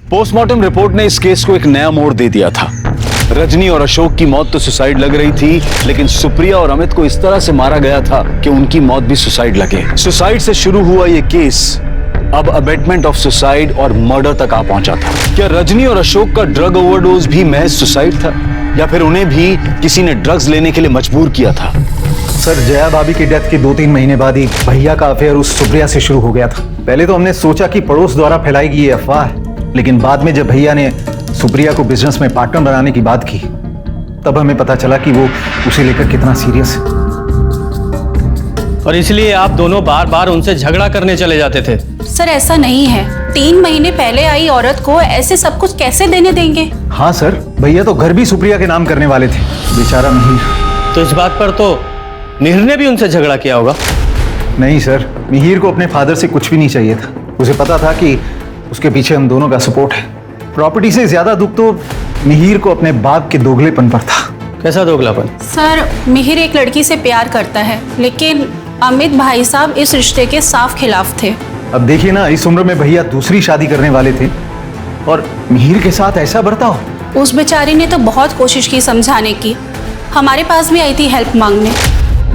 पोस्टमार्टम रिपोर्ट ने इस केस को एक नया मोड़ दे दिया था। रजनी और अशोक की मौत तो सुसाइड लग रही थी, लेकिन सुप्रिया और अमित को इस तरह से मारा गया था कि उनकी मौत भी सुसाइड लगे। सुसाइड से शुरू हुआ ये केस अब अबेटमेंट ऑफ सुसाइड और मर्डर तक आ पहुंचा था। क्या रजनी और अशोक का ड्रग ओवरडोज भी महज सुसाइड था, या फिर उन्हें भी किसी ने ड्रग्स लेने के लिए मजबूर किया था? सर जया भाभी की डेथ के 2-3 महीने बाद ही भैया का अफेयर उस सुप्रिया से शुरू हो गया था। पहले तो हमने सोचा कि पड़ोस द्वारा फैलाई गई ये अफवाह है, लेकिन बाद में जब भैया ने सुप्रिया को बिजनेस में पार्टनर बनाने की बात की, तब हमें पता चला कि वो उसे लेकर कितना सीरियस है। और इसलिए आप दोनों बार बार उनसे झगड़ा करने चले जाते थे। सर ऐसा नहीं है, 3 महीने पहले आई औरत को ऐसे सब कुछ कैसे देने देंगे? हाँ सर, भैया तो घर भी सुप्रिया के नाम करने वाले थे, बेचारा मिहिर। तो इस बात पर तो मिहिर ने भी उनसे झगड़ा किया होगा। नहीं सर, मिहिर को अपने फादर से कुछ भी नहीं चाहिए था। उसे पता था कि उसके पीछे हम दोनों का सपोर्ट है। प्रॉपर्टी से ज्यादा दुख तो मिहिर को अपने बाप के दोगलेपन पर था। कैसा दोगलापन? सर मिहिर एक लड़की से प्यार करता है, लेकिन अमित भाई साहब इस रिश्ते के साफ खिलाफ थे। अब देखिए ना, इस उम्र में भैया दूसरी शादी करने वाले थे और मिहिर के साथ ऐसा बर्ताव। उस बेचारी ने तो बहुत कोशिश की समझाने की, हमारे पास भी आई थी हेल्प मांगने।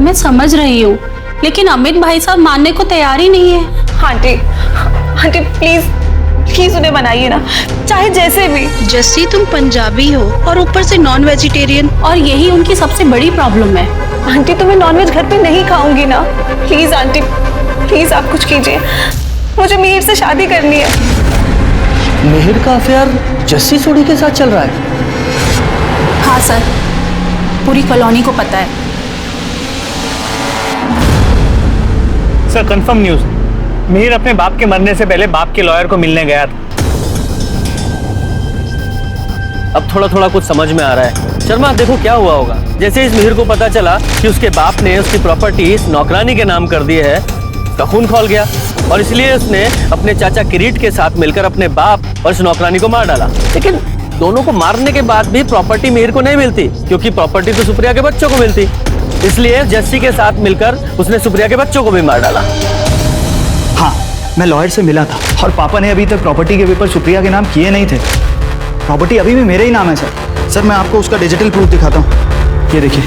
मैं समझ रही हूँ, लेकिन अमित भाई साहब मानने को तैयार ही नहीं है। आंटी आंटी प्लीज प्लीज उन्हें बनाइए ना, चाहे जैसे भी। जस्सी तुम पंजाबी हो और ऊपर से नॉन वेजिटेरियन, और यही उनकी सबसे बड़ी प्रॉब्लम है। आंटी तो मैं नॉनवेज घर पे नहीं खाऊंगी ना। प्लीज आंटी प्लीज आप कुछ कीजिए, मुझे मिहिर से शादी करनी है। मिहिर का अफेयर जस्सी सोडी के साथ चल रहा है? हाँ सर, पूरी कॉलोनी को पता है। सर कंफर्म न्यूज, मिहिर अपने बाप के मरने से पहले बाप के लॉयर को मिलने गया था। अब थोड़ा थोड़ा कुछ समझ में आ रहा है। शर्मा देखो क्या हुआ होगा, जैसे इस मिहिर को पता चला कि उसके बाप ने उसकी प्रॉपर्टी इस नौकरानी के नाम कर दी है, उसका खून खौल गया, और इसलिए उसने अपने चाचा किरीट के साथ मिलकर अपने बाप और इस नौकरानी को मार डाला। लेकिन दोनों को मारने के बाद भी प्रॉपर्टी मिहिर को नहीं मिलती, क्योंकि प्रॉपर्टी तो सुप्रिया के बच्चों को मिलती। इसलिए जस्सी के साथ मिलकर उसने सुप्रिया के बच्चों को भी मार डाला। हाँ, मैं लॉयर से मिला था और पापा ने अभी तक प्रॉपर्टी के पेपर सुप्रिया के नाम किए नहीं थे। प्रॉपर्टी अभी भी मेरे ही नाम है सर। सर मैं आपको उसका डिजिटल प्रूफ दिखाता हूँ, ये देखिए।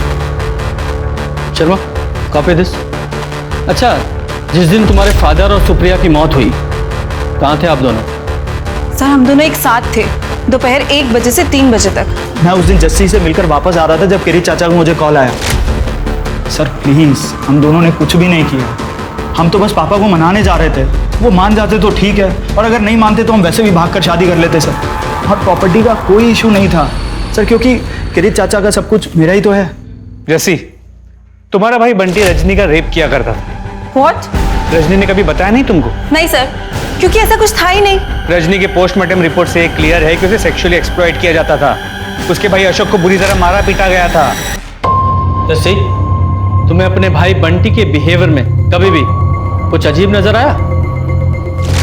Sharma copy this. अच्छा, जिस दिन तुम्हारे फादर और सुप्रिया की मौत हुई, कहाँ थे आप दोनों? सर हम दोनों एक साथ थे, दोपहर 1 बजे से 3 बजे तक। मैं उस दिन जस्सी से मिलकर वापस आ रहा था जब किरीट चाचा को मुझे कॉल आया। सर प्लीज, हम दोनों ने कुछ भी नहीं किया, हम तो बस पापा को मनाने जा रहे थे। वो मान जाते तो ठीक है, और अगर नहीं मानते तो हम वैसे भी भागकर शादी कर लेते सर। और प्रॉपर्टी का कोई इशू नहीं था सर, क्योंकि किरीट चाचा का सब कुछ मेरा ही तो है। जस्सी, तुम्हारा भाई बंटी रजनी का रेप किया करता था। What? रजनी ने कभी बताया नहीं तुमको? नहीं सर, क्योंकि ऐसा कुछ था ही नहीं। रजनी के पोस्टमार्टम रिपोर्ट से क्लियर है कि उसे सेक्सुअली एक्सप्लॉइट किया जाता था। उसके भाई अशोक को बुरी तरह मारा पीटा गया था। जस्सी, तुम्हें अपने भाई बंटी के बिहेवियर में कभी भी कुछ अजीब नजर आया?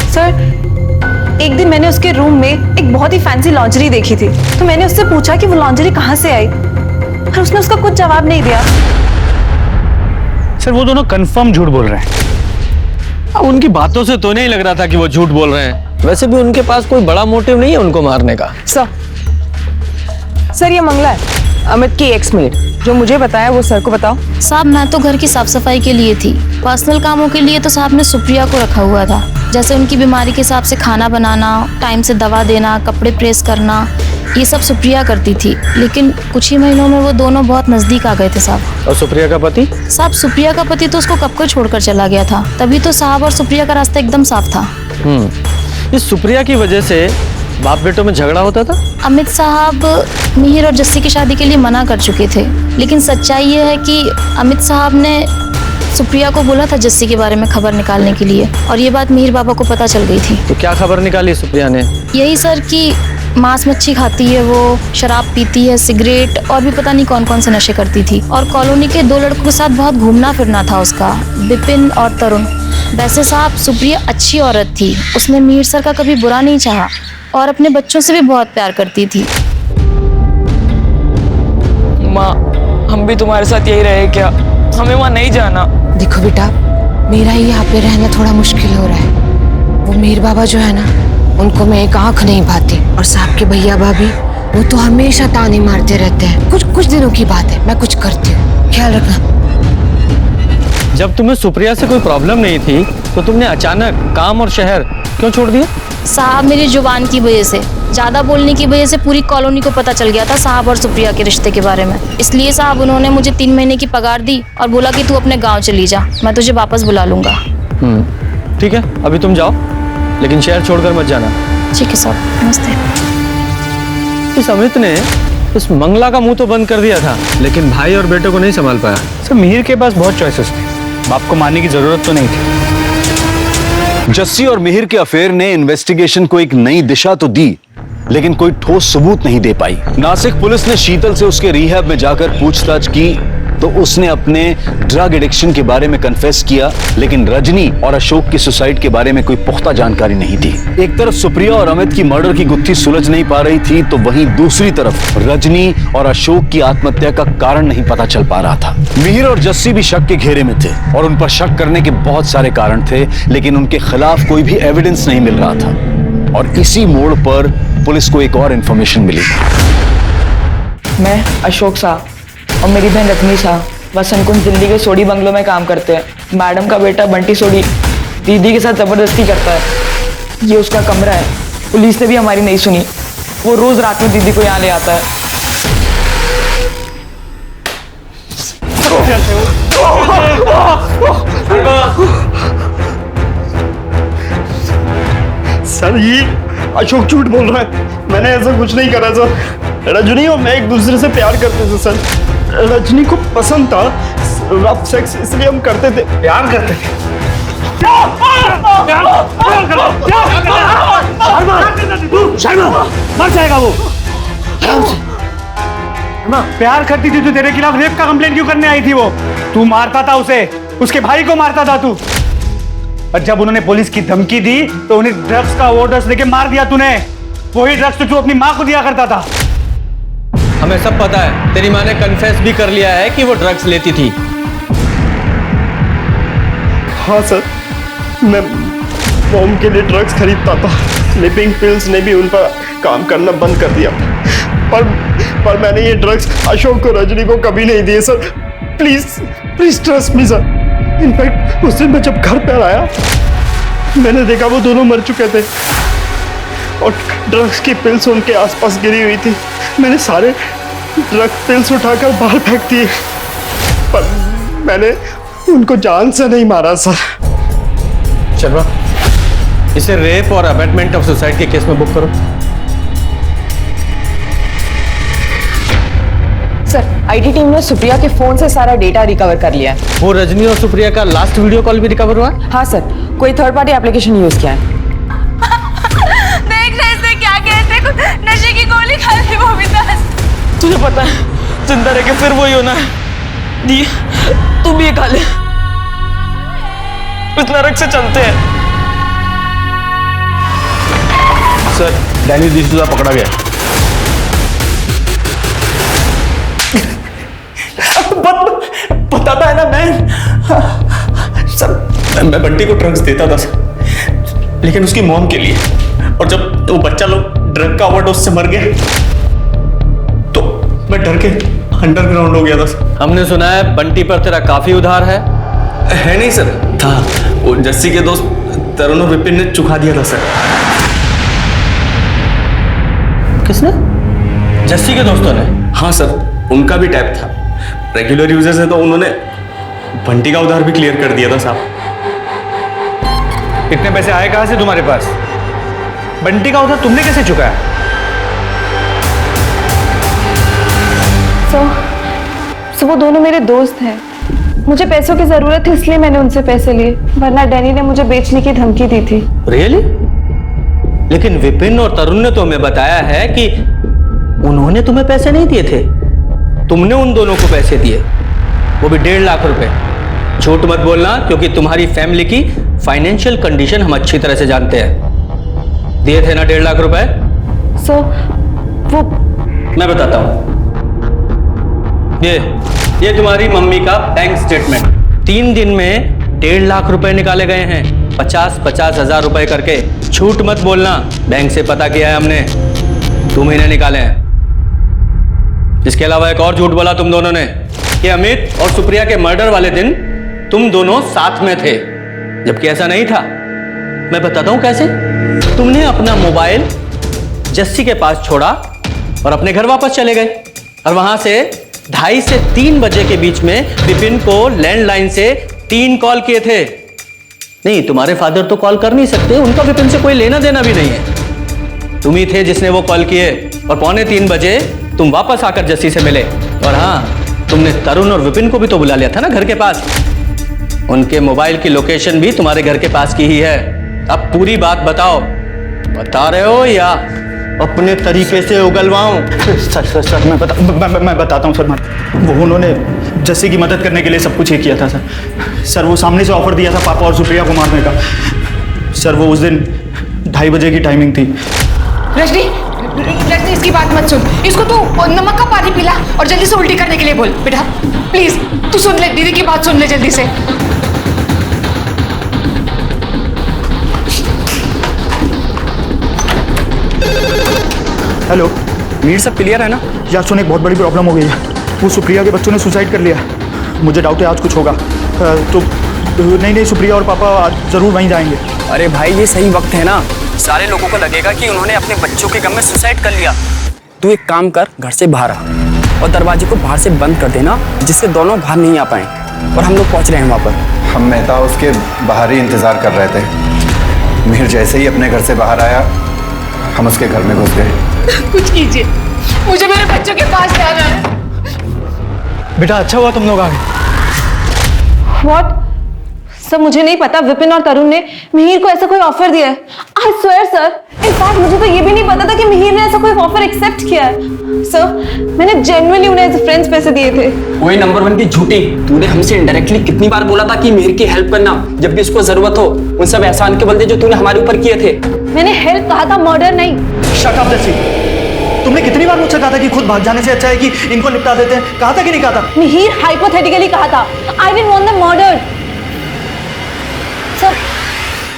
सर एक दिन मैंने उसके रूम में एक बहुत ही फैंसी लॉन्जरी देखी थी, तो मैंने उससे पूछा कि वो लॉन्जरी कहाँ से आई, और उसने उसका कुछ जवाब नहीं दिया। सर वो दोनों कंफर्म झूठ बोल रहे हैं। उनकी बातों से तो नहीं लग रहा था कि वो झूठ बोल रहे हैं। वैसे भी उनके पास कोई बड़ा मोटिव नहीं है उनको मारने का। सर ये मंगला है, अमित की एक्स-मेट। जो मुझे बताया वो सर को बताओ। साहब मैं तो घर की साफ सफाई के लिए थी, पर्सनल कामों के लिए तो साहब ने सुप्रिया को रखा हुआ था, जैसे उनकी बीमारी के हिसाब से खाना बनाना, टाइम से दवा देना, कपड़े प्रेस करना, ये सब सुप्रिया करती थी। लेकिन कुछ ही महीनों में वो दोनों बहुत नजदीक आ गए थे साहब। और सुप्रिया का पति? साहब सुप्रिया का पति तो उसको कब को छोड़कर चला गया था, तभी तो साहब और सुप्रिया का रास्ता एकदम साफ था। इस सुप्रिया की वजह से बाप बेटों में झगड़ा होता था? अमित साहब मिहिर और जस्सी की शादी के लिए मना कर चुके थे, लेकिन सच्चाई ये है कि अमित साहब ने सुप्रिया को बोला था जस्सी के बारे में खबर निकालने के लिए, और ये बात मिहिर बाबा को पता चल गई थी। तो क्या खबर निकाली सुप्रिया ने? यही सर कि मांस मच्छी खाती है, वो शराब पीती है, सिगरेट और भी पता नहीं कौन कौन से नशे करती थी, और कॉलोनी के 2 लड़कों के साथ बहुत घूमना फिरना था उसका, विपिन और तरुण। वैसे साहब सुप्रिया अच्छी औरत थी, उसने मिहिर सर का कभी बुरा नहीं चाहा और अपने बच्चों से भी बहुत प्यार करती थी। माँ, हम भी तुम्हारे साथ यही रहे क्या? हमें वहाँ नहीं जाना। देखो बेटा, मेरा ही यहाँ पे रहना थोड़ा मुश्किल हो रहा है। वो मीर बाबा जो है ना, उनको मैं एक आंख नहीं भाती, और साहब के भैया भाभी वो तो हमेशा ताने मारते रहते हैं। कुछ दिनों की बात है, मैं कुछ करती हूँ, ख्याल रखना। जब तुम्हें सुप्रिया से कोई प्रॉब्लम नहीं थी तो तुमने अचानक काम और शहर क्यों छोड़ दिया? साहब मेरी जुबान की वजह से, ज्यादा बोलने की वजह से पूरी कॉलोनी को पता चल गया था साहब और सुप्रिया के रिश्ते के बारे में। इसलिए साहब उन्होंने मुझे 3 महीने की पगार दी और बोला कि तू अपने गांव चली जा, मैं तुझे वापस बुला लूंगा। ठीक है, अभी तुम जाओ, लेकिन शहर छोड़कर मत जाना। ठीक है साहब, नमस्ते। इस अमित ने उस मंगला का मुंह तो बंद कर दिया था, लेकिन भाई और बेटे को नहीं संभाल पाया। सर मिहिर के पास बहुत चॉइसेस थे, बाप को मानने की जरूरत तो नहीं थी। जस्सी और मिहिर के अफेयर ने इन्वेस्टिगेशन को एक नई दिशा तो दी, लेकिन कोई ठोस सबूत नहीं दे पाई। नासिक पुलिस ने शीतल से उसके रिहैब में जाकर पूछताछ की तो उसने अपने ड्रग एडिक्शन के बारे में कन्फेस किया, लेकिन रजनी और अशोक की सुसाइड के बारे में कोई पुख्ता जानकारी नहीं थी। एक तरफ सुप्रिया और अमित की मर्डर की गुत्थी सुलझ नहीं पा रही थी, तो वहीं दूसरी तरफ रजनी और अशोक की आत्महत्या का कारण नहीं पता चल पा रहा था। मिहिर और जस्सी भी शक के घेरे में थे और उन पर शक करने के बहुत सारे कारण थे, लेकिन उनके खिलाफ कोई भी एविडेंस नहीं मिल रहा था। और इसी मोड़ पर पुलिस को एक और इंफॉर्मेशन मिली। मैं, अशोक शाह और मेरी बहन रजनी शाह वसंत कुंज दिल्ली के सोडी बंगलों में काम करते हैं। मैडम का बेटा बंटी सोडी दीदी के साथ जबरदस्ती करता है। ये उसका कमरा है। पुलिस ने भी हमारी नहीं सुनी। वो रोज रात में दीदी को यहाँ ले आता है। सर ये अशोक झूठ बोल रहा है, मैंने ऐसा कुछ नहीं करा सर। रजनी और मैं एक दूसरे से प्यार करते थे सर। रजनी को पसंद था रफ सेक्स, इसलिए हम करते थे, प्यार करते थे। मर जाएगा वो। प्यार करती थी तो तेरे खिलाफ रेप का कंप्लेंट क्यों करने आई थी वो? तू मारता था उसे, उसके भाई को मारता था तू। और जब उन्होंने पुलिस की धमकी दी तो उन्हें ड्रग्स का ऑर्डर लेके मार दिया तूने। वही ड्रग्स तो तू अपनी माँ को दिया करता था। हमें सब पता है, तेरी माँ ने कन्फेस भी कर लिया है कि वो ड्रग्स लेती थी। हाँ सर, मैं मॉम के लिए ड्रग्स खरीदता था। स्लीपिंग पिल्स ने भी उन पर काम करना बंद कर दिया। पर मैंने ये ड्रग्स अशोक को रजनी को कभी नहीं दिए sir. Please trust me sir. In fact उस दिन मैं जब घर पर आया मैंने देखा वो दोनों मर चुके थे और ड्रग्स की पिल्स उनके आसपास गिरी हुई थी। मैंने सारे ड्रग पिल्स उठाकर बाहर फेंक दिए, पर मैंने उनको जान से नहीं मारा सर। चलो इसे रेप और अबैटमेंट ऑफ सुसाइड के केस में बुक करो। सर आईटी टीम ने सुप्रिया के फोन से सारा डेटा रिकवर कर लिया है। वो रजनी और सुप्रिया का लास्ट वीडियो कॉल भी रिकवर हुआ? हाँ सर, कोई थर्ड पार्टी एप्लीकेशन यूज किया है। देख रहे थे क्या कहते, नशे की गोली खा ली वो विदास। तुझे पता है जिंदा रह के फिर वही होना है। दी तू भी ये खा ले, इस नरक से चलते हैं। सर डैनियल डिसूजा पकड़ा गया। बताता है ना मैं सर, मैं बंटी को ड्रग्स देता था सर, लेकिन उसकी मॉम के लिए। और जब वो बच्चा लोग ड्रग का ओवरडोज से मर गया तो मैं डर के अंडरग्राउंड हो गया था सर। हमने सुना है बंटी पर तेरा काफी उधार है। नहीं सर, था। वो जस्सी के दोस्त तरुण और विपिन ने चुका दिया था सर। किसने? जस्सी के दोस्तों ने? हाँ सर, उनका भी टैप था। रेगुलर यूजर्स है तो उन्होंने बंटी का उधार भी क्लियर कर दिया था साहब। इतने पैसे आए कहां से तुम्हारे पास? बंटी का उधार तुमने कैसे चुकाया? सो वो दोनों मेरे दोस्त हैं। मुझे पैसों की जरूरत थी इसलिए मैंने उनसे पैसे लिए, वरना डैनी ने मुझे बेचने की धमकी दी थी। रियली? लेकिन विपिन और तरुण ने तो हमें बताया है कि उन्होंने तुम्हें पैसे नहीं दिए थे, तुमने उन दोनों को पैसे दिए, वो भी 1.5 लाख रुपए। झूठ मत बोलना, क्योंकि तुम्हारी फैमिली की फाइनेंशियल कंडीशन हम अच्छी तरह से जानते हैं। दिए थे ना 1.5 लाख रुपए? सो वो मैं बताता हूं। ये तुम्हारी मम्मी का बैंक स्टेटमेंट। 3 दिन में 1.5 लाख रुपए निकाले गए हैं, 50-50 हजार रुपए करके। झूठ मत बोलना, बैंक से पता किया है हमने, तुम ही ने निकाले हैं। इसके अलावा एक और झूठ बोला तुम दोनों ने कि अमित और सुप्रिया के मर्डर वाले दिन तुम दोनों साथ में थे, जबकि ऐसा नहीं था। मैं बताता हूं कैसे। तुमने अपना मोबाइल जस्सी के पास छोड़ा और अपने घर वापस चले गए, और वहां से 2:30 से 3 बजे के बीच में विपिन को लैंडलाइन से 3 कॉल किए थे। नहीं, तुम्हारे फादर तो कॉल कर नहीं सकते, उनका विपिन से कोई लेना देना भी नहीं है। तुम ही थे जिसने वो कॉल किए, और 2:45 बजे तुम वापस आकर जस्सी से मिले। और हाँ, तुमने तरुण और विपिन को भी तो बुला लिया था ना घर के पास। उनके मोबाइल की लोकेशन भी तुम्हारे घर के पास की ही है। अब पूरी बात बताओ, बता रहे हो या अपने तरीके से उगलवाऊं? सर मैं बताता हूँ सर। वो उन्होंने जस्सी की मदद करने के लिए सब कुछ ये किया था सर। वो सामने से ऑफर दिया था पापा और सुप्रिया को मारने का। सर वो उस दिन 2:30 बजे की टाइमिंग थी। रजनी, इसकी बात मत सुन। इसको तू नमक का पानी पिला और जल्दी से उल्टी करने के लिए बोल। बेटा प्लीज तू सुन ले, दीदी की बात सुन ले जल्दी से। हेलो मीर, सब क्लियर है ना? यार सुन, एक बहुत बड़ी प्रॉब्लम हो गई है। वो सुप्रिया के बच्चों ने सुसाइड कर लिया। मुझे डाउट है आज कुछ होगा। तो नहीं, सुप्रिया और पापा आज ज़रूर वहीं जाएंगे। अरे भाई, ये सही वक्त है ना। सारे लोगों को लगेगा कि उन्होंने अपने बच्चों के गम में सुसाइड कर लिया। तू एक काम कर, घर से बाहर आ और दरवाजे को बाहर से बंद कर देना, जिससे दोनों बाहर नहीं आ पाए। और हम लोग पहुंच रहे हैं वहाँ पर। हम मेहता उसके बाहर ही इंतजार कर रहे थे। मीर जैसे ही अपने घर से बाहर आया, हम उसके घर में घुस गए। कुछ कीजिए, मुझे मेरे बच्चों के पास जाना है। बेटा अच्छा हुआ तुम लोग आ गए। What? सर मुझे नहीं पता विपिन और तरुण ने मिहिर को ऐसा कोई ऑफर दिया है। I swear सर, इनफैक्ट मुझे तो ये भी नहीं पता था कि मिहिर ने ऐसा कोई ऑफर एक्सेप्ट किया है। सर मैंने जेन्युइनली उन्हें एज फ्रेंड्स पैसे दिए थे। वही नंबर 1 की झूठी। तूने हमसे इनडायरेक्टली कितनी बार बोला था कि मिहिर की हेल्प करना जब भी उसको जरूरत हो। उन सब एहसान के बदले जो तूने हमारे ऊपर किए थे। मैंने हेल्प कहा था, मर्डर नहीं। शट अप जस्सी, तुमने कितनी बार मुझसे कहा था कि खुद भाग जाने से अच्छा है कि इनको निपटा देते हैं? कहा था कि नहीं कहा था? मिहिर हाइपोथेटिकली कहा था। I didn't want them murdered।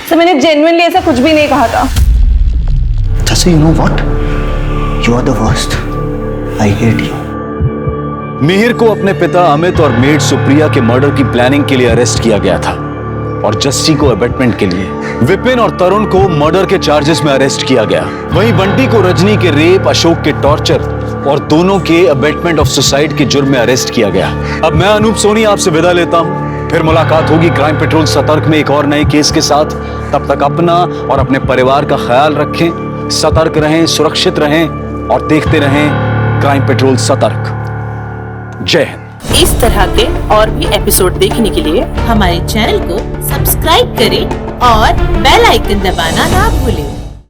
Sir मैंने जेन्युइनली ऐसा कुछ भी नहीं कहा था। Jassi, you know what? You are the worst. I hate you. Mihir को अपने पिता अमित और मेड सुप्रिया के मर्डर की प्लानिंग के लिए अरेस्ट किया गया था, और जस्सी को अबेटमेंट के लिए। विपिन और तरुण को मर्डर के चार्जेस में अरेस्ट किया गया। वहीं बंटी को रजनी के रेप, अशोक के टॉर्चर और दोनों के अबेटमेंट ऑफ सुसाइड के जुर्म में अरेस्ट किया गया। अब मैं अनूप सोनी आपसे विदा लेता हूं। फिर मुलाकात होगी क्राइम पेट्रोल सतर्क में एक और नए केस के साथ। तब तक अपना और अपने परिवार का ख्याल रखें, सतर्क रहें, सुरक्षित रहें और देखते रहें क्राइम पेट्रोल सतर्क। जय हिंद। इस तरह के और भी एपिसोड देखने के लिए हमारे चैनल को सब्सक्राइब करें और बेल आइकन दबाना ना भूलें।